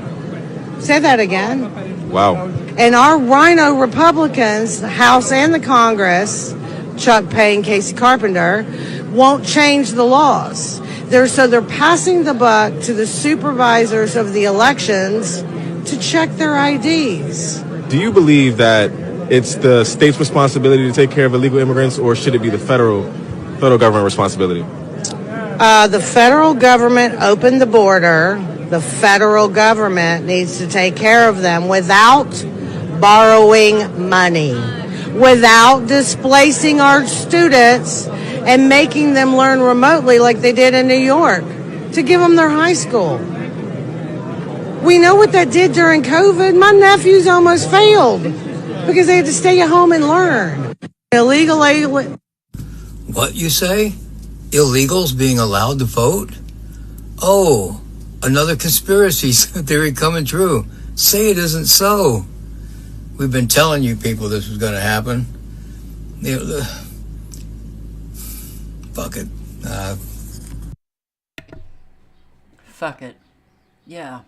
Say that again. Wow. And our rhino Republicans, the House and the Congress, Chuck Payne, Casey Carpenter, won't change the laws. They're passing the buck to the supervisors of the elections to check their IDs. Do you believe that it's the state's responsibility to take care of illegal immigrants, or should it be the federal government responsibility? The federal government opened the border. The federal government needs to take care of them without borrowing money. without displacing our students and making them learn remotely like they did in New York to give them their high school. We know what that did during COVID. My nephews almost failed because they had to stay at home and learn. Illegal. What you say? Illegals being allowed to vote? Oh, another conspiracy theory coming true. Say it isn't so. We've been telling you people this was going to happen. Fuck it. Fuck it. Yeah.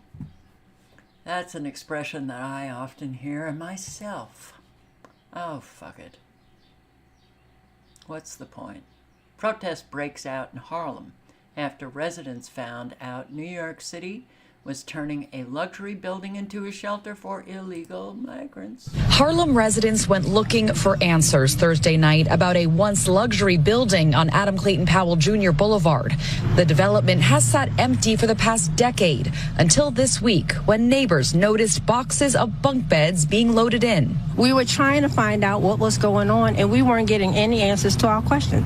That's an expression that I often hear myself. Oh, fuck it. What's the point? Protest breaks out in Harlem after residents found out New York City was turning a luxury building into a shelter for illegal migrants. Harlem residents went looking for answers Thursday night about a once luxury building on Adam Clayton Powell Jr. Boulevard. The development has sat empty for the past decade until this week when neighbors noticed boxes of bunk beds being loaded in. We were trying to find out what was going on, and we weren't getting any answers to our question.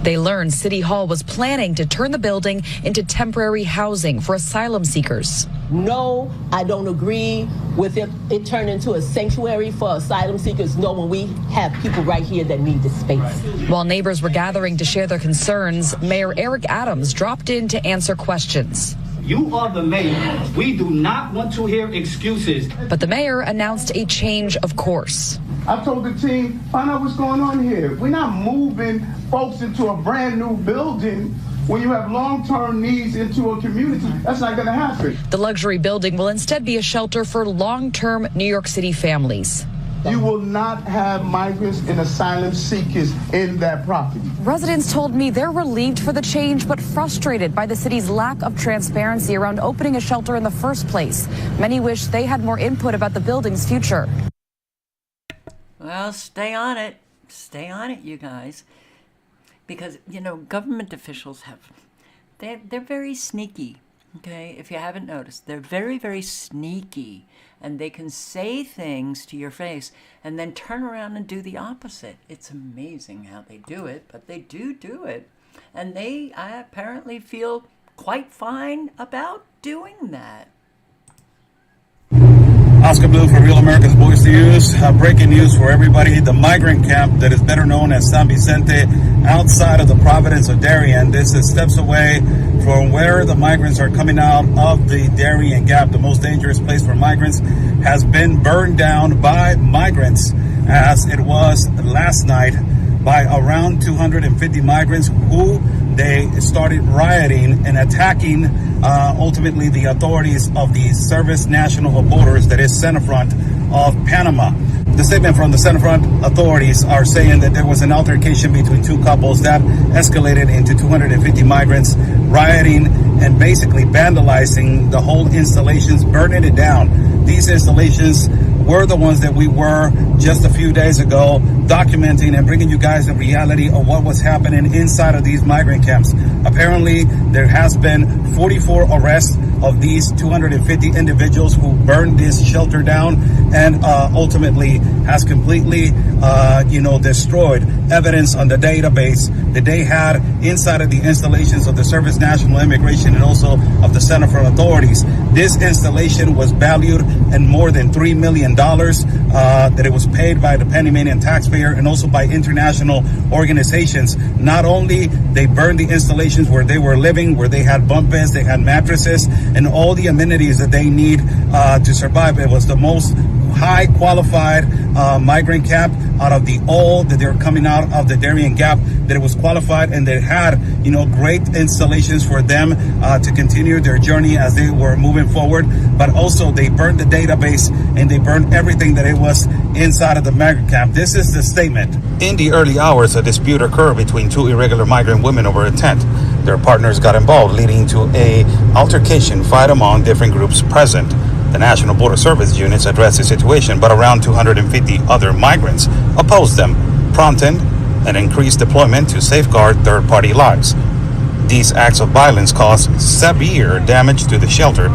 They learned City Hall was planning to turn the building into temporary housing for asylum seekers. No, I don't agree with it turning into a sanctuary for asylum seekers. No, when we have people right here that need the space. While neighbors were gathering to share their concerns, Mayor Eric Adams dropped in to answer questions. You are the mayor. We do not want to hear excuses. But the mayor announced a change of course. I told the team, find out what's going on here. We're not moving folks into a brand new building when you have long-term needs into a community. That's not going to happen. The luxury building will instead be a shelter for long-term New York City families. You will not have migrants and asylum seekers in that property. Residents told me they're relieved for the change, but frustrated by the city's lack of transparency around opening a shelter in the first place. Many wish they had more input about the building's future. Well, stay on it. Stay on it, you guys. Because, you know, government officials they're very sneaky, okay? If you haven't noticed, they're very, very sneaky. And they can say things to your face and then turn around and do the opposite. It's amazing how they do it, but they do it. And they apparently feel quite fine about doing that. Oscar Blue for Real America's Voice News. Breaking news for everybody. The migrant camp that is better known as San Vicente outside of the Providence of Darien. This is steps away from where the migrants are coming out of the Darien Gap. The most dangerous place for migrants has been burned down by migrants, as it was last night, by around 250 migrants who they started rioting and attacking ultimately the authorities of the Service National of Borders, that is Centerfront of Panama. The statement from the Centerfront authorities are saying that there was an altercation between two couples that escalated into 250 migrants rioting and basically vandalizing the whole installations, burning it down. These installations were the ones that we were just a few days ago documenting and bringing you guys the reality of what was happening inside of these migrant camps. Apparently, there has been 44 arrests of these 250 individuals who burned this shelter down and ultimately has completely, destroyed evidence on the database that they had inside of the installations of the Service National Immigration and also of the Centerfront authorities. This installation was valued at more than $3 million, that it was paid by the Panamanian taxpayer and also by international organizations. Not only they burned the installations where they were living, where they had bunk beds, they had mattresses, and all the amenities that they need to survive. It was the most high qualified migrant camp out of the all that they're coming out of the Darien Gap, that it was qualified and they had great installations for them to continue their journey as they were moving forward. But also they burned the database and they burned everything that it was inside of the migrant camp. This is the statement. In the early hours, a dispute occurred between two irregular migrant women over a tent. Their partners got involved, leading to a altercation fight among different groups present. The National Border Service units addressed the situation, but around 250 other migrants opposed them, prompting an increased deployment to safeguard third-party lives. These acts of violence caused severe damage to the shelter,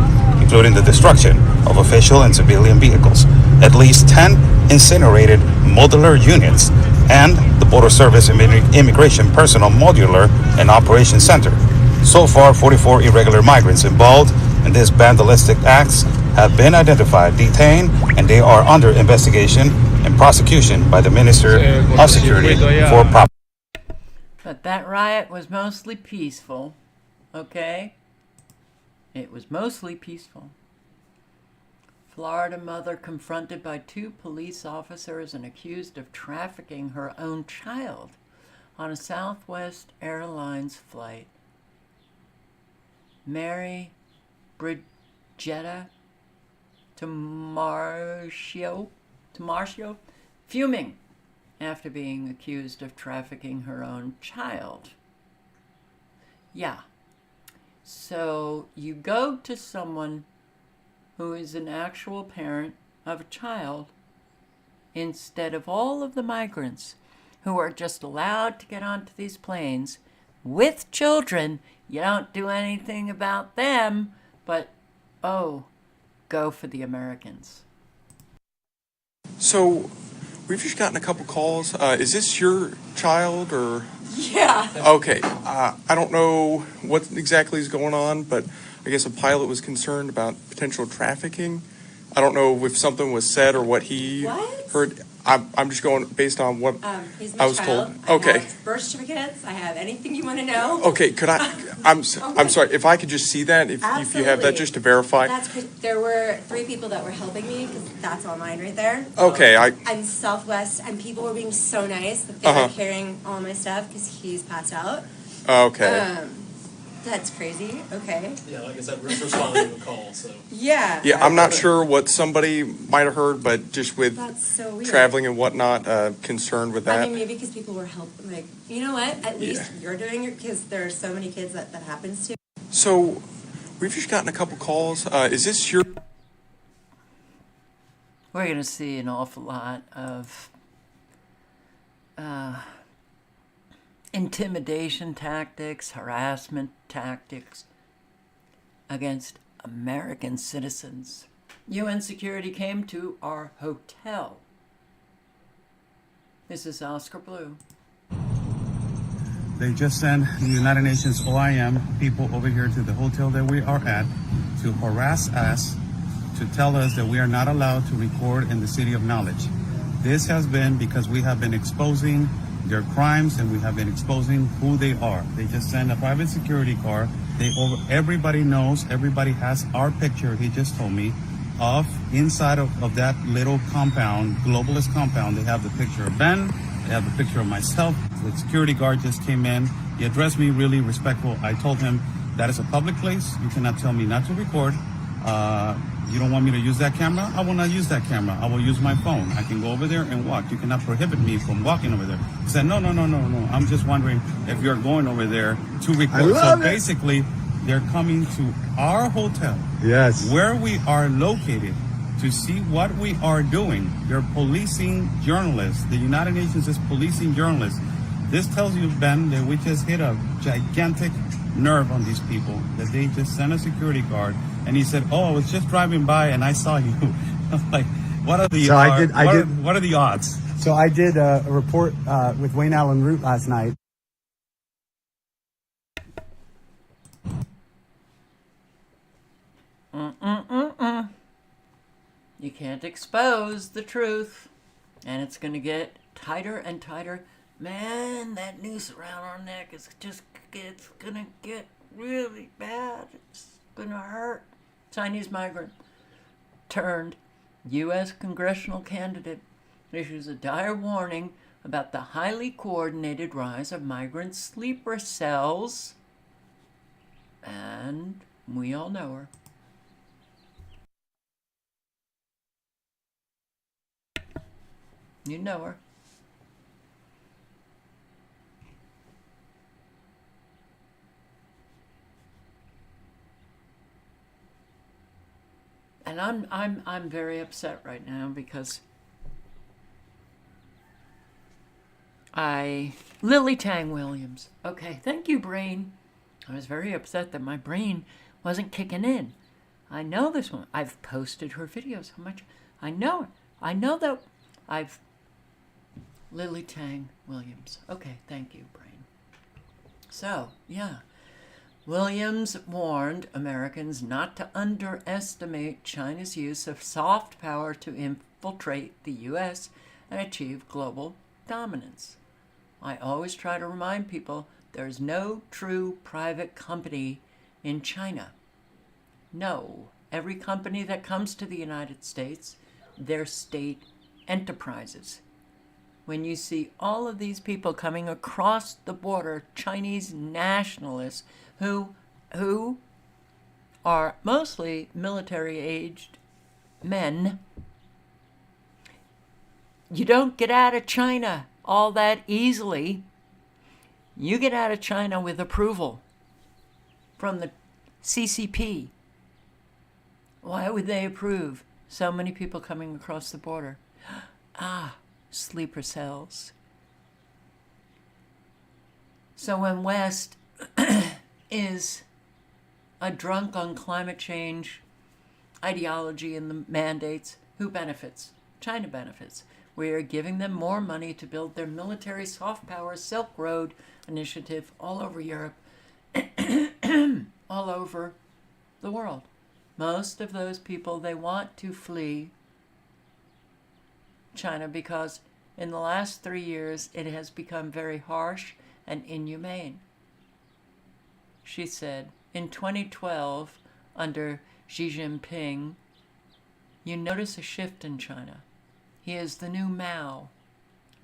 including the destruction of official and civilian vehicles. At least 10 incinerated modular units and the Border Service Immigration Personnel Modular and Operations Center. So far, 44 irregular migrants involved in these vandalistic acts have been identified, detained, and they are under investigation and prosecution by the Minister of Security for property. But that riot was mostly peaceful, okay? It was mostly peaceful. Florida mother confronted by 2 police officers and accused of trafficking her own child on a Southwest Airlines flight. Mary Brigetta Tamarcio, fuming after being accused of trafficking her own child. Yeah. So you go to someone who is an actual parent of a child instead of all of the migrants who are just allowed to get onto these planes with children. You don't do anything about them, but, oh, go for the Americans. So, we've just gotten a couple calls. Is this your child or? Yeah. Okay. I don't know what exactly is going on, but I guess a pilot was concerned about potential trafficking. I don't know if something was said or what he heard. I'm just going based on what he's my I was child. told. Okay. I have birth certificates. I have anything you want to know. Okay. Could I? I'm sorry. If I could just see that, if you have that, just to verify. There were 3 people that were helping me because that's all mine right there. Okay. I'm Southwest, and people were being so nice that they were carrying all my stuff because he's passed out. Okay. That's crazy. Okay. Yeah, like I said, we're responding to a call, so. Yeah. Yeah, I'm not sure what somebody might have heard, but just with That's so weird. traveling and whatnot, concerned with that. I mean, maybe because people were helping. Like, you know what? At least you're doing it because there are so many kids that happens to. So, we've just gotten a couple calls. Is this your? We're going to see an awful lot of intimidation tactics, harassment tactics against American citizens. UN security came to our hotel. This is Oscar Blue. They just sent the United Nations OIM people over here to the hotel that we are at to harass us, to tell us that we are not allowed to record in the City of Knowledge. This has been because we have been exposing their crimes and we have been exposing who they are. They just sent a private security car. Everybody knows, everybody has our picture, he just told me, of inside of that little compound, globalist compound. They have the picture of Ben, they have the picture of myself. The security guard just came in. He addressed me really respectful. I told him that is a public place. You cannot tell me not to record. You don't want me to use that camera? I will not use that camera. I will use my phone. I can go over there and walk. You cannot prohibit me from walking over there. He said, no. I'm just wondering if you're going over there to record. So basically, they're coming to our hotel. Yes. Where we are located to see what we are doing. They're policing journalists. The United Nations is policing journalists. This tells you, Ben, that we just hit a gigantic nerve on these people, that they just sent a security guard. And he said, I was just driving by and I saw you. I'm like, what are the what are the odds? So I did a report with Wayne Allen Root last night. You can't expose the truth. And it's going to get tighter and tighter. Man, that noose around our neck is just, it's going to get really bad. It's going to hurt. Chinese migrant turned U.S. congressional candidate issues a dire warning about the highly coordinated rise of migrant sleeper cells. And we all know her. You know her. And I'm very upset right now because Lily Tang Williams. Okay, thank you, brain. I was very upset that my brain wasn't kicking in. I know this one. I've posted her videos. How much? I know it. I know that Lily Tang Williams. Okay, thank you, brain. So, yeah. Williams warned Americans not to underestimate China's use of soft power to infiltrate the U.S. and achieve global dominance. I always try to remind people there's no true private company in China. No, every company that comes to the United States, they're state enterprises. When you see all of these people coming across the border, Chinese nationalists who are mostly military-aged men, you don't get out of China all that easily. You get out of China with approval from the CCP. Why would they approve so many people coming across the border? Sleeper cells. So when West is a drunk on climate change ideology and the mandates, who benefits? China benefits. We are giving them more money to build their military soft power Silk Road initiative all over Europe, all over the world. Most of those people, they want to flee China because in the last 3 years it has become very harsh and inhumane. She said, in 2012, under Xi Jinping, you notice a shift in China. He is the new Mao,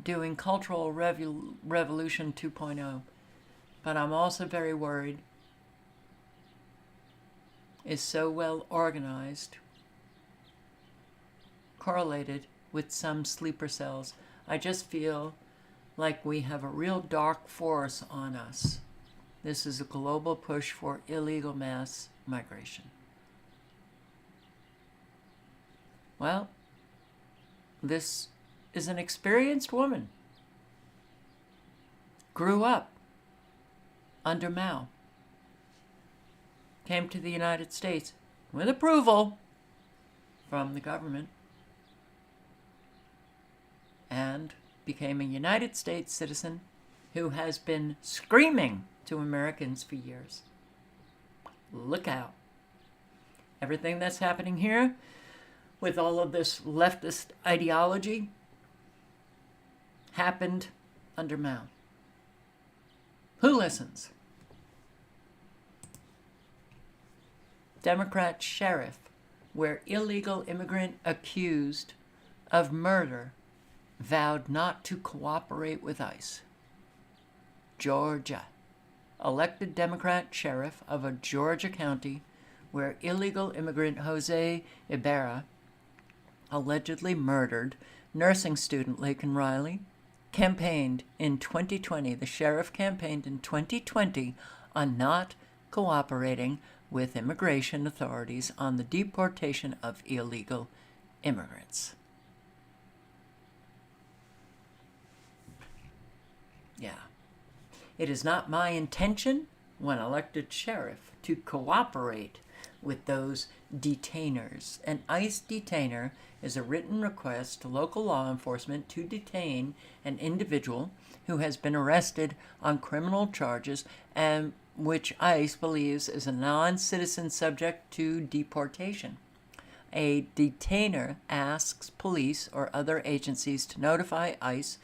doing Cultural Revolution 2.0. But I'm also very worried. Is so well organized, correlated with some sleeper cells. I just feel like we have a real dark force on us. This is a global push for illegal mass migration. Well, this is an experienced woman. Grew up under Mao. Came to the United States with approval from the government and became a United States citizen who has been screaming to Americans for years. Look out. Everything that's happening here with all of this leftist ideology happened under Mao. Who listens? Democrat sheriff, where illegal immigrant accused of murder vowed not to cooperate with ICE. Georgia. Elected Democrat sheriff of a Georgia county where illegal immigrant Jose Ibarra allegedly murdered nursing student Laken Riley, campaigned in 2020. The sheriff campaigned in 2020 on not cooperating with immigration authorities on the deportation of illegal immigrants. Yeah. It is not my intention, when elected sheriff, to cooperate with those detainers. An ICE detainer is a written request to local law enforcement to detain an individual who has been arrested on criminal charges and which ICE believes is a non-citizen subject to deportation. A detainer asks police or other agencies to notify ICE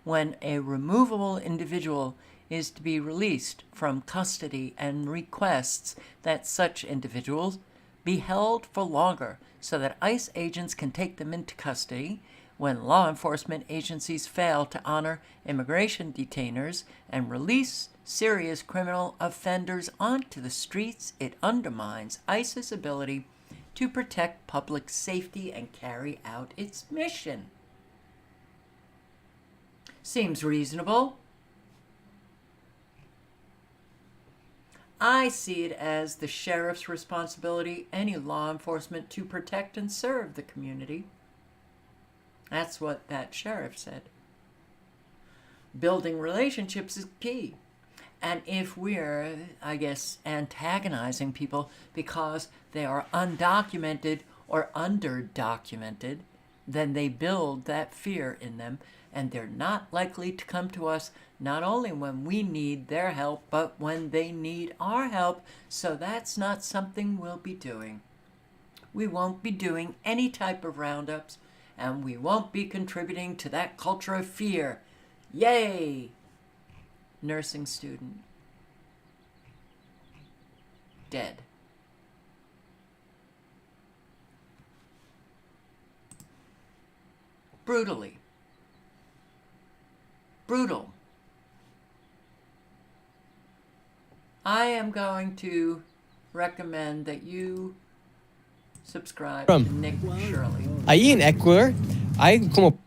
when a removable individual is to be released from custody and requests that such individuals be held for longer so that ICE agents can take them into custody. When law enforcement agencies fail to honor immigration detainers and release serious criminal offenders onto the streets, it undermines ICE's ability to protect public safety and carry out its mission. Seems reasonable. I see it as the sheriff's responsibility, any law enforcement, to protect and serve the community. That's what that sheriff said. Building relationships is key. And if we're, I guess, antagonizing people because they are undocumented or underdocumented, then they build that fear in them, and they're not likely to come to us not only when we need their help, but when they need our help. So that's not something we'll be doing. We won't be doing any type of roundups, and we won't be contributing to that culture of fear. Yay! Nursing student. Dead. Brutally. Brutal. I am going to recommend that you subscribe to Nick Shirley. Ahí en Ecuador hay como...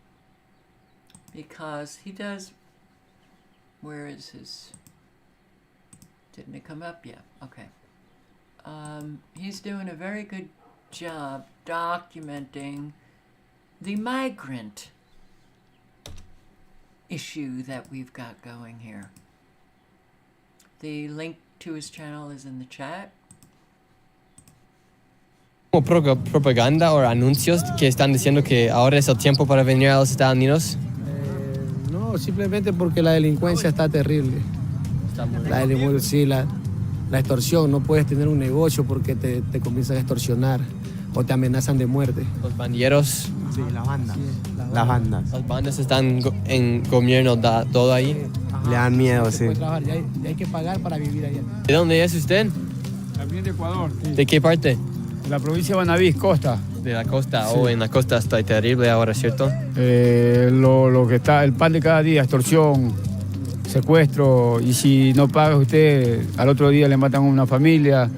Because he does... Where is his... Didn't it come up yet? Okay. He's doing a very good job documenting the migrant issue that we've got going here. The link to his channel is in the chat. como propaganda o anuncios que están diciendo que ahora es el tiempo para venir a los Estados Unidos? No, simplemente porque la delincuencia está terrible. La delincuencia, sí, la extorsión. No puedes tener un negocio porque te comienzan a extorsionar o te amenazan de muerte. Los bandilleros. Sí, la banda. Las bandas. Las bandas están en gobierno, todo ahí. Le dan miedo, sí. Trabajar, y hay que pagar para vivir allá. ¿De dónde es usted? También de Ecuador. Sí. ¿De qué parte? De la provincia de Manabí, costa. De la costa. Sí. Oh, en la costa está terrible ahora, ¿cierto? Lo que está, el pan de cada día, extorsión, secuestro, y si no paga usted, al otro día le matan a una familia.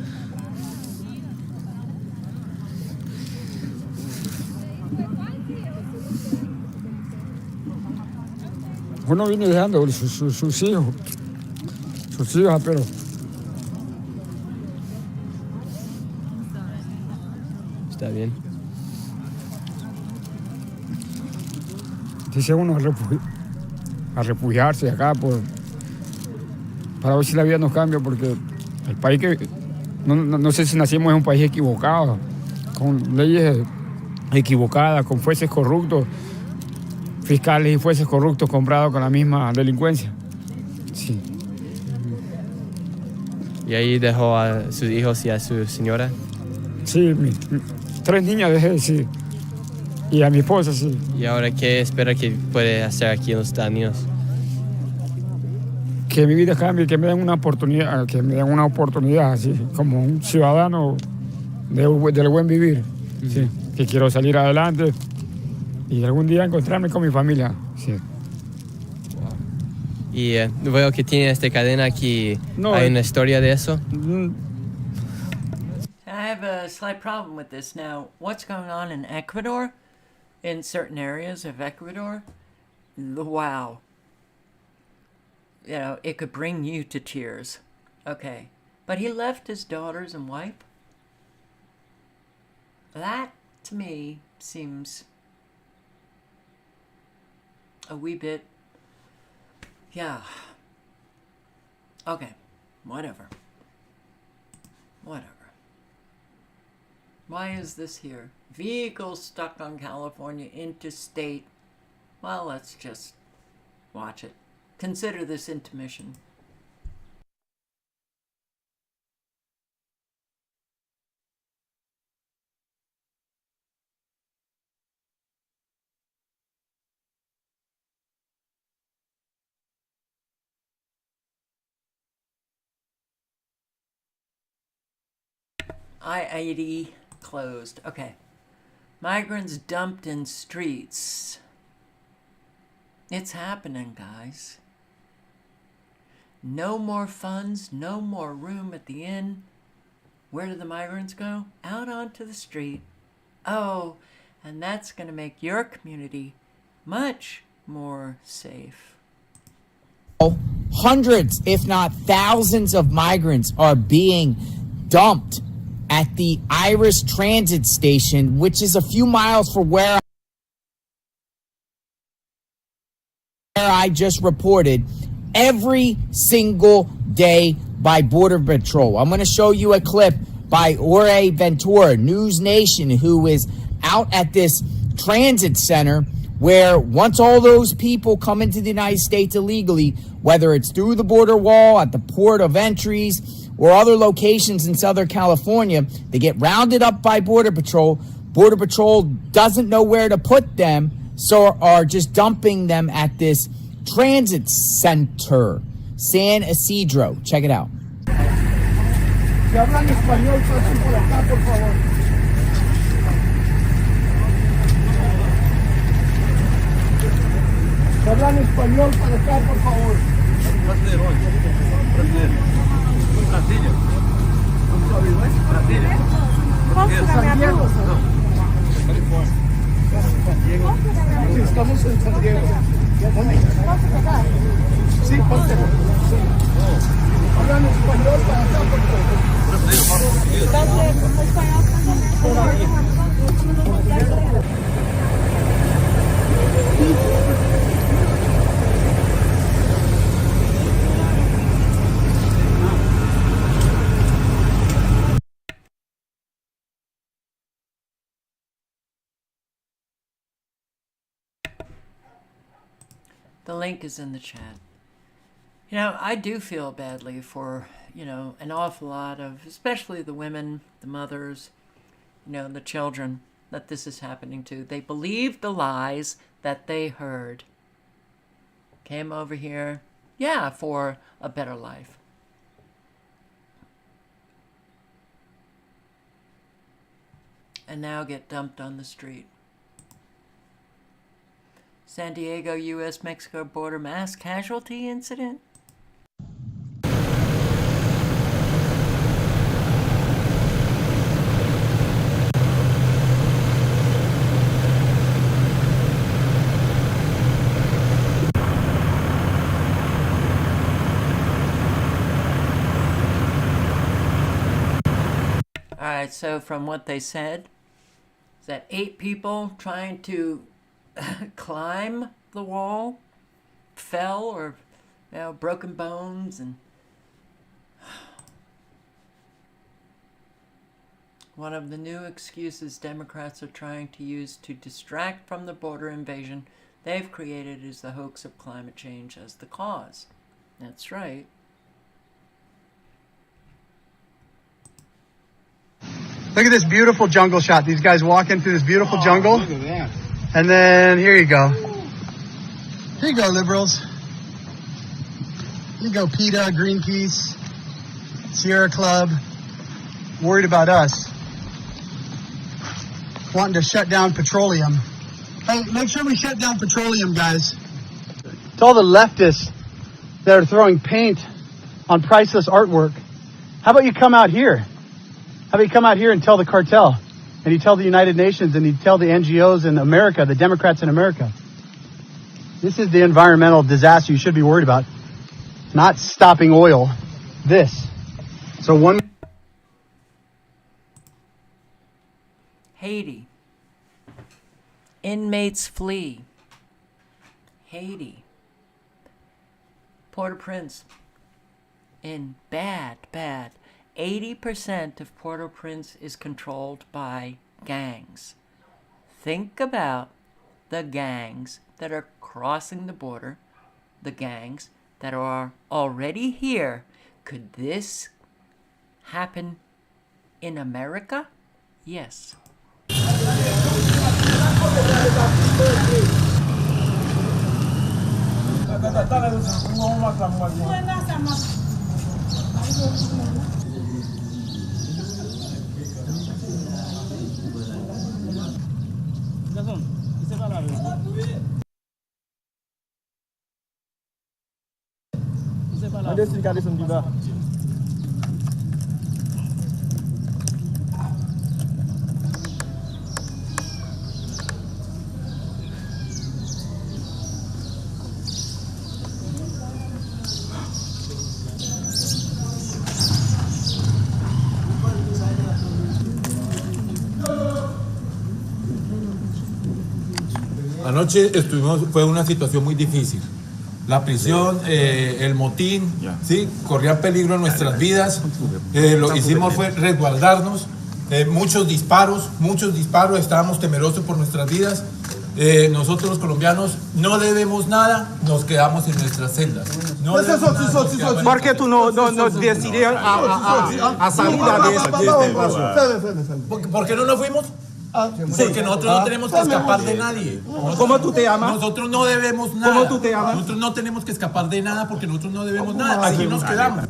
Uno viene dejando sus hijos, pero está bien. Dice uno a refugiarse acá para ver si la vida nos cambia, porque el país que no sé si nacimos en un país equivocado, con leyes equivocadas, con jueces corruptos, fiscales y jueces corruptos comprados con la misma delincuencia. Sí. ¿Y ahí dejó a sus hijos y a su señora? Sí, 3 niñas dejé, sí. Y a mi esposa, sí. ¿Y ahora qué espera que puede hacer aquí en los Estados Unidos? Que mi vida cambie, que me den una oportunidad, así, como un ciudadano del buen vivir. Sí. Que quiero salir adelante y algún día encontrarme con mi familia. Sí. Y veo que tiene esta cadena aquí. No, ¿hay una historia de eso? I have a slight problem with this now. What's going on in Ecuador? In certain areas of Ecuador? Wow. You know, it could bring you to tears. Okay. But he left his daughters and wife? That, to me, seems a wee bit... Yeah. Okay. Whatever. Why is this here? Vehicle stuck on California interstate. Well, let's just watch it. Consider this intermission. I-80 closed. Okay. Migrants dumped in streets. It's happening, guys. No more funds, no more room at the inn. Where do the migrants go? Out onto the street. Oh, and that's going to make your community much more safe. Hundreds, if not thousands, of migrants are being dumped at the Iris Transit Station, which is a few miles from where I just reported, every single day by Border Patrol. I'm going to show you a clip by Ore Ventura, News Nation, who is out at this transit center where once all those people come into the United States illegally, whether it's through the border wall, at the port of entries, or other locations in Southern California, they get rounded up by Border Patrol. Border Patrol doesn't know where to put them, so are just dumping them at this transit center, San Isidro. Check it out. Si hablan español, pasen por acá, por favor. Si hablan español, para acá, por favor. Sí, estamos en San Diego. Sí, ponte. Hablan español para acá, por favor. The link is in the chat. You know, I do feel badly for, an awful lot of, especially the women, the mothers, the children that this is happening to. They believed the lies that they heard. Came over here, for a better life. And now get dumped on the street. San Diego, U.S.-Mexico border mass casualty incident? Alright, so from what they said, is that 8 people trying to climb the wall fell or broken bones, and one of the new excuses Democrats are trying to use to distract from the border invasion they've created is the hoax of climate change as the cause. That's right. Look at this beautiful jungle shot. These guys walking through this beautiful jungle. Look at that. And then here you go. Here you go, liberals. Here you go, PETA, Greenpeace, Sierra Club. Worried about us. Wanting to shut down petroleum. Hey, make sure we shut down petroleum, guys. To all the leftists that are throwing paint on priceless artwork, how about you come out here? How about you come out here and tell the cartel? And you tell the United Nations, and you tell the NGOs in America, the Democrats in America. This is the environmental disaster you should be worried about. Not stopping oil. This. So one... Haiti. Inmates flee. Haiti. Port-au-Prince. In bad 80% of Port-au-Prince is controlled by gangs. Think about the gangs that are crossing the border, the gangs that are already here. Could this happen in America? Yes. Ada sedikit juga. Anoche fue una situación muy difícil. La prisión, el motín, ¿sí? Corría peligro nuestras vidas. Lo que hicimos fue resguardarnos muchos disparos, estábamos temerosos por nuestras vidas. Nosotros los colombianos no debemos nada, nos quedamos en nuestras celdas. ¿Por qué tú no decides a salir de este? ¿Por qué no nos fuimos? Porque nosotros no tenemos que escapar de nadie. ¿Cómo tú te llamas? Nosotros no debemos nada. ¿Cómo tú te llamas? Nosotros no tenemos que escapar de nada porque nosotros no debemos nada. Aquí nos quedamos.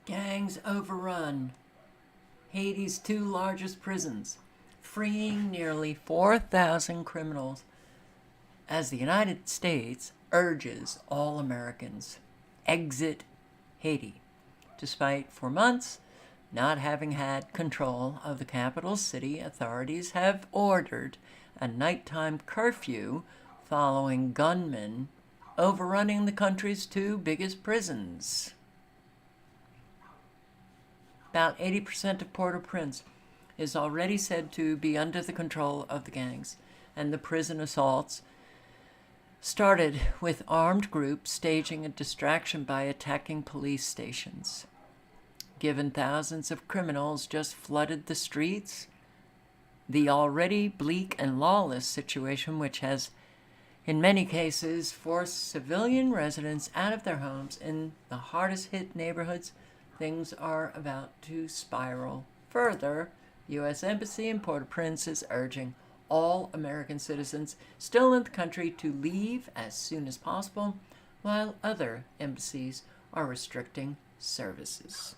Gangs overrun Haiti's 2 largest prisons, freeing nearly 4,000 criminals as the United States urges all Americans exit Haiti, despite for months not having had control of the capital city. Authorities have ordered a nighttime curfew following gunmen overrunning the country's 2 biggest prisons. About 80% of Port-au-Prince is already said to be under the control of the gangs, and the prison assaults started with armed groups staging a distraction by attacking police stations. Given thousands of criminals just flooded the streets, the already bleak and lawless situation, which has in many cases forced civilian residents out of their homes in the hardest hit neighborhoods, things are about to spiral further. U.S. Embassy in Port-au-Prince is urging all American citizens still in the country to leave as soon as possible, while other embassies are restricting services.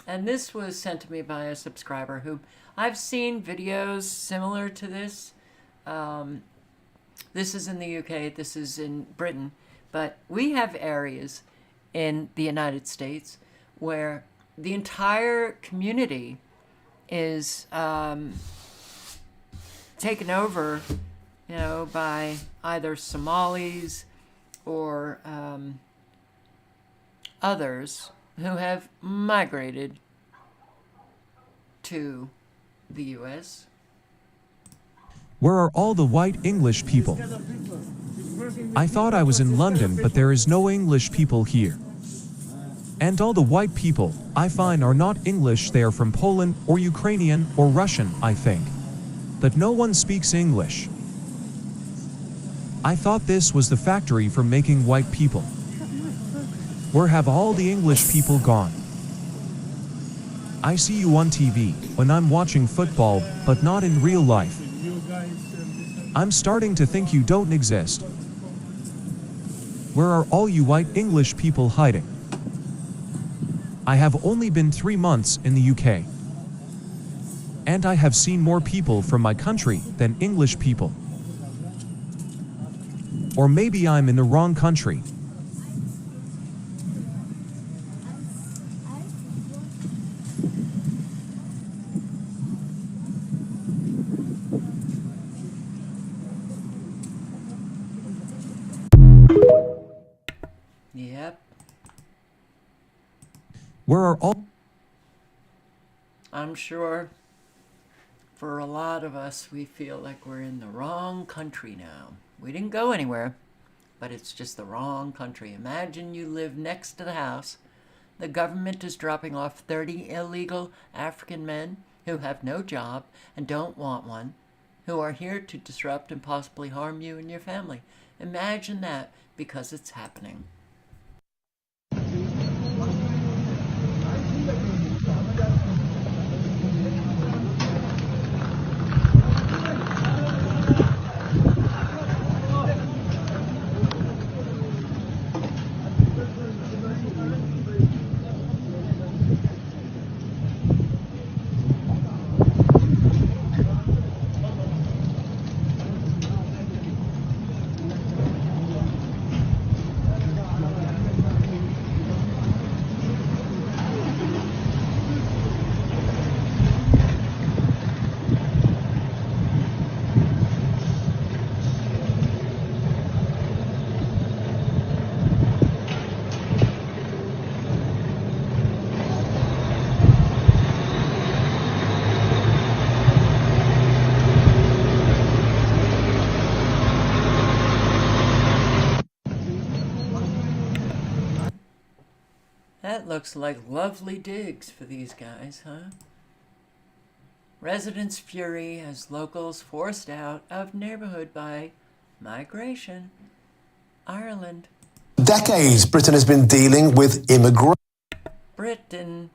And this was sent to me by a subscriber who I've seen videos similar to this. This is in the UK, this is in Britain. But we have areas in the United States where the entire community is taken over, by either Somalis or others who have migrated to the U.S. Where are all the white English people? I thought I was in London, but there is no English people here. And all the white people I find are not English, they are from Poland or Ukrainian or Russian, I think. But no one speaks English. I thought this was the factory for making white people. Where have all the English people gone? I see you on TV when I'm watching football, but not in real life. I'm starting to think you don't exist. Where are all you white English people hiding? I have only been 3 months in the UK. And I have seen more people from my country than English people. Or maybe I'm in the wrong country. Yep. Where are all... I'm sure for a lot of us, we feel like we're in the wrong country now. We didn't go anywhere, but it's just the wrong country. Imagine you live next to the house. The government is dropping off 30 illegal African men who have no job and don't want one, who are here to disrupt and possibly harm you and your family. Imagine that, because it's happening. That looks like lovely digs for these guys, huh? Residents' fury as locals forced out of neighborhood by migration. Ireland. Decades, Britain has been dealing with immigration. Britain.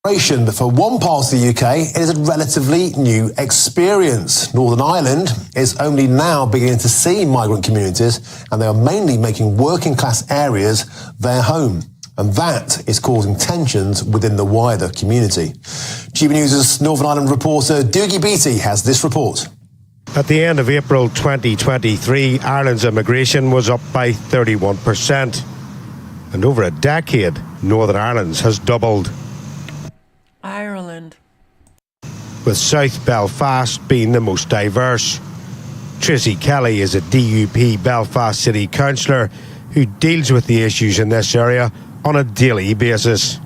But for one part of the UK, it is a relatively new experience. Northern Ireland is only now beginning to see migrant communities, and they are mainly making working class areas their home. And that is causing tensions within the wider community. GB News' Northern Ireland reporter Dougie Beattie has this report. At the end of April 2023, Ireland's immigration was up by 31%. And over a decade, Northern Ireland's has doubled. Ireland. With South Belfast being the most diverse. Tracy Kelly is a DUP Belfast City Councillor who deals with the issues in this area on a daily basis.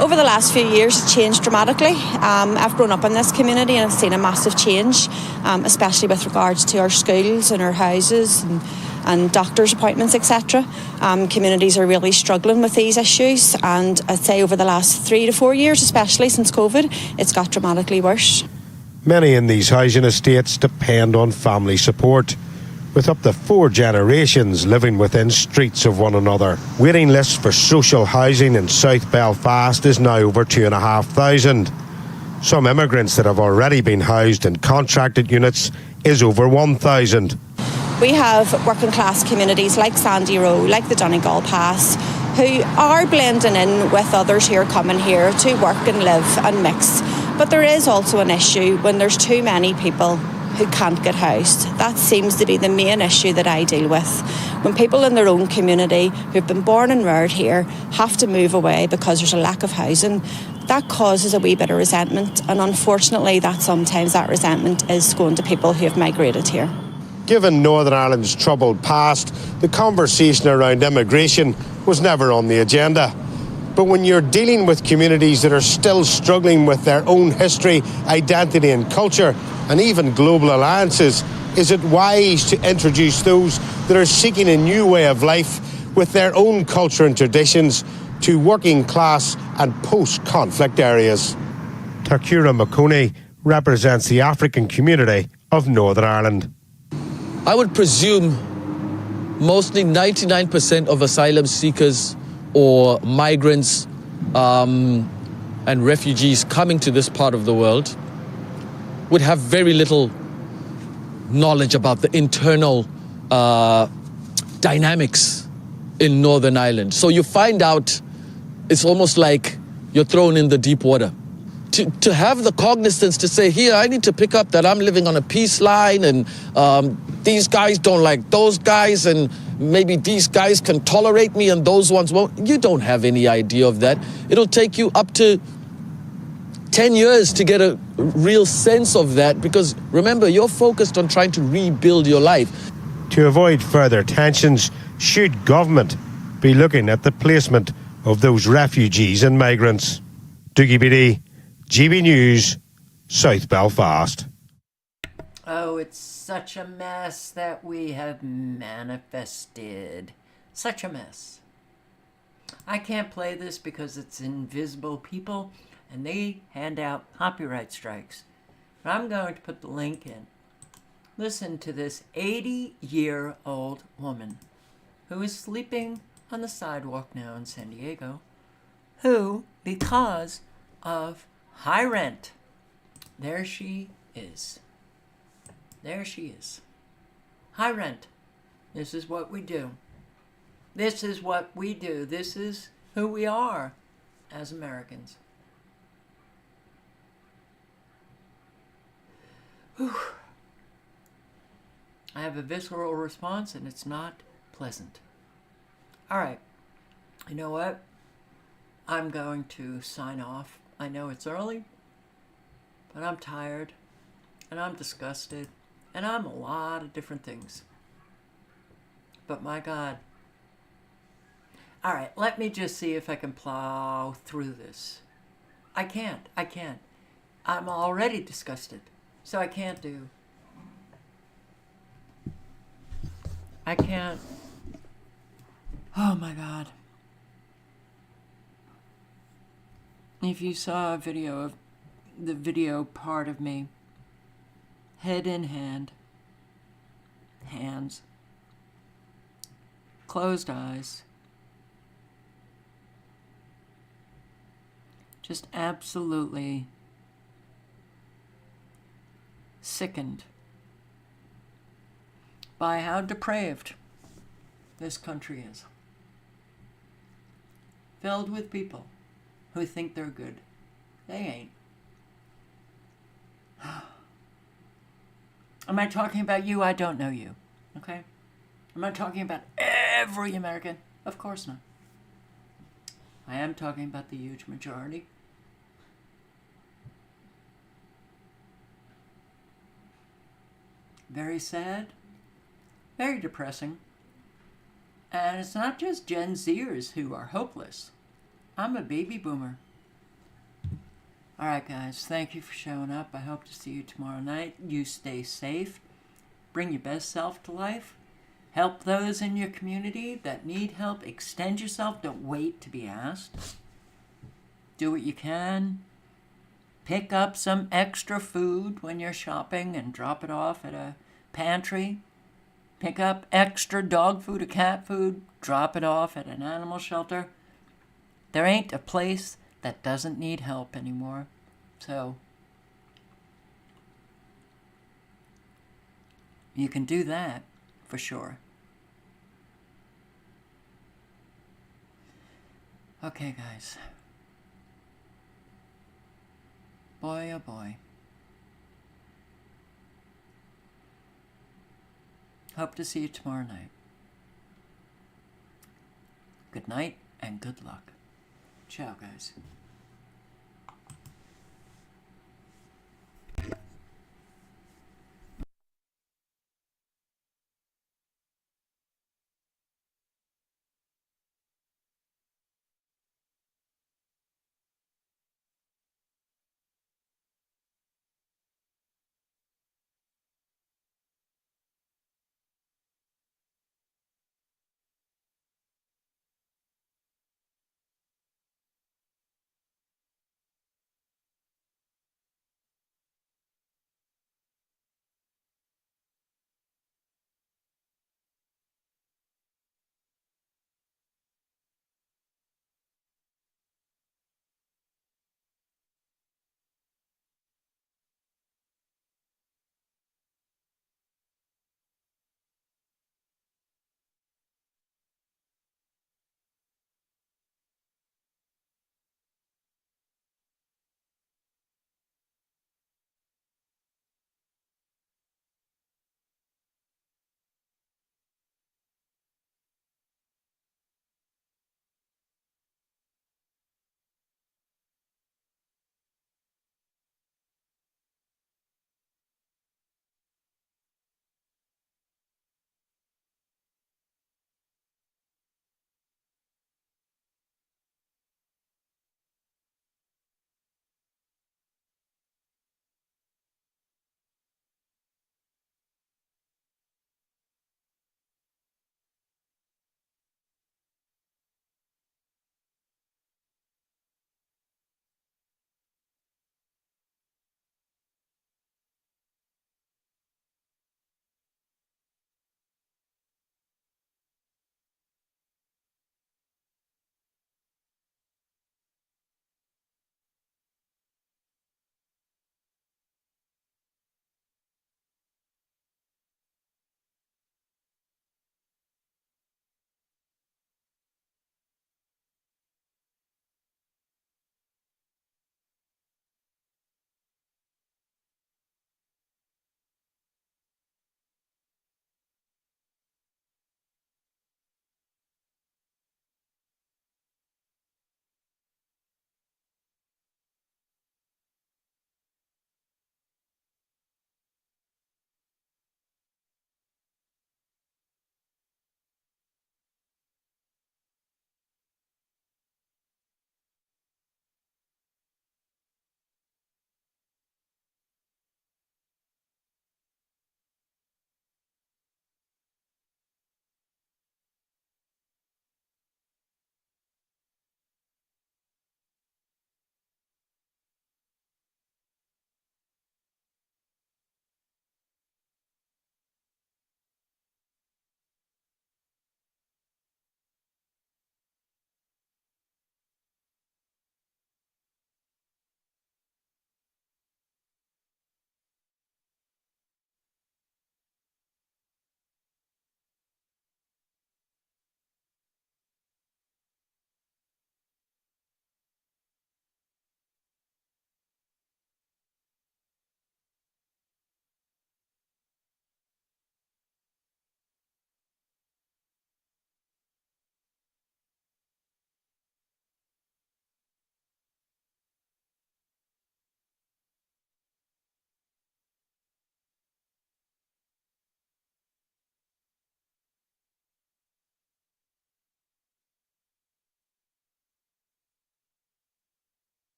Over the last few years, it's changed dramatically. I've grown up in this community and I've seen a massive change, especially with regards to our schools and our houses and doctors' appointments, etc. Communities are really struggling with these issues, and I'd say over the last 3 to 4 years, especially since COVID, it's got dramatically worse. Many in these housing estates depend on family support, with up to 4 generations living within streets of one another. Waiting lists for social housing in South Belfast is now over 2,500. Some immigrants that have already been housed in contracted units is over 1,000. We have working class communities like Sandy Row, like the Donegal Pass, who are blending in with others who are coming here to work and live and mix. But there is also an issue when there's too many people who can't get housed. That seems to be the main issue that I deal with. When people in their own community who've been born and reared here have to move away because there's a lack of housing, that causes a wee bit of resentment, and unfortunately sometimes that resentment is going to people who have migrated here. Given Northern Ireland's troubled past, the conversation around immigration was never on the agenda. But when you're dealing with communities that are still struggling with their own history, identity and culture, and even global alliances, is it wise to introduce those that are seeking a new way of life with their own culture and traditions to working class and post-conflict areas? Takura Makoni represents the African community of Northern Ireland. I would presume mostly 99% of asylum seekers or migrants and refugees coming to this part of the world would have very little knowledge about the internal dynamics in Northern Ireland. So you find out it's almost like you're thrown in the deep water. To have the cognizance to say, here, I need to pick up that I'm living on a peace line, and these guys don't like those guys, and maybe these guys can tolerate me and those ones won't. You don't have any idea of that. It'll take you up to 10 years to get a real sense of that, because remember, you're focused on trying to rebuild your life. To avoid further tensions, should government be looking at the placement of those refugees and migrants? Dougie Beattie, GB News, South Belfast. Oh, it's such a mess that we have manifested. Such a mess. I can't play this because it's Invisible People and they hand out copyright strikes. But I'm going to put the link in. Listen to this 80-year-old woman who is sleeping on the sidewalk now in San Diego, who, because of high rent, there she is. There she is. High rent. This is what we do. This is what we do. This is who we are as Americans. Whew. I have a visceral response and it's not pleasant. All right. You know what? I'm going to sign off. I know it's early, but I'm tired and I'm disgusted and I'm a lot of different things. But my God. All right, let me just see if I can plow through this. I can't. I'm already disgusted, so I can't do. I can't. Oh my God. If you saw a video of the video part of me, head in hand, hands, closed eyes, just absolutely sickened by how depraved this country is. Filled with people who think they're good. They ain't. Am I talking about you? I don't know you. Okay? Am I talking about every American? Of course not. I am talking about the huge majority. Very sad. Very depressing. And it's not just Gen Zers who are hopeless. I'm a baby boomer. Alright guys, thank you for showing up. I hope to see you tomorrow night. You stay safe. Bring your best self to life. Help those in your community that need help. Extend yourself. Don't wait to be asked. Do what you can. Pick up some extra food when you're shopping and drop it off at a pantry. Pick up extra dog food or cat food. Drop it off at an animal shelter. There ain't a place that doesn't need help anymore. So, you can do that for sure. Okay, guys. Boy, oh boy. Hope to see you tomorrow night. Good night and good luck. Ciao, guys.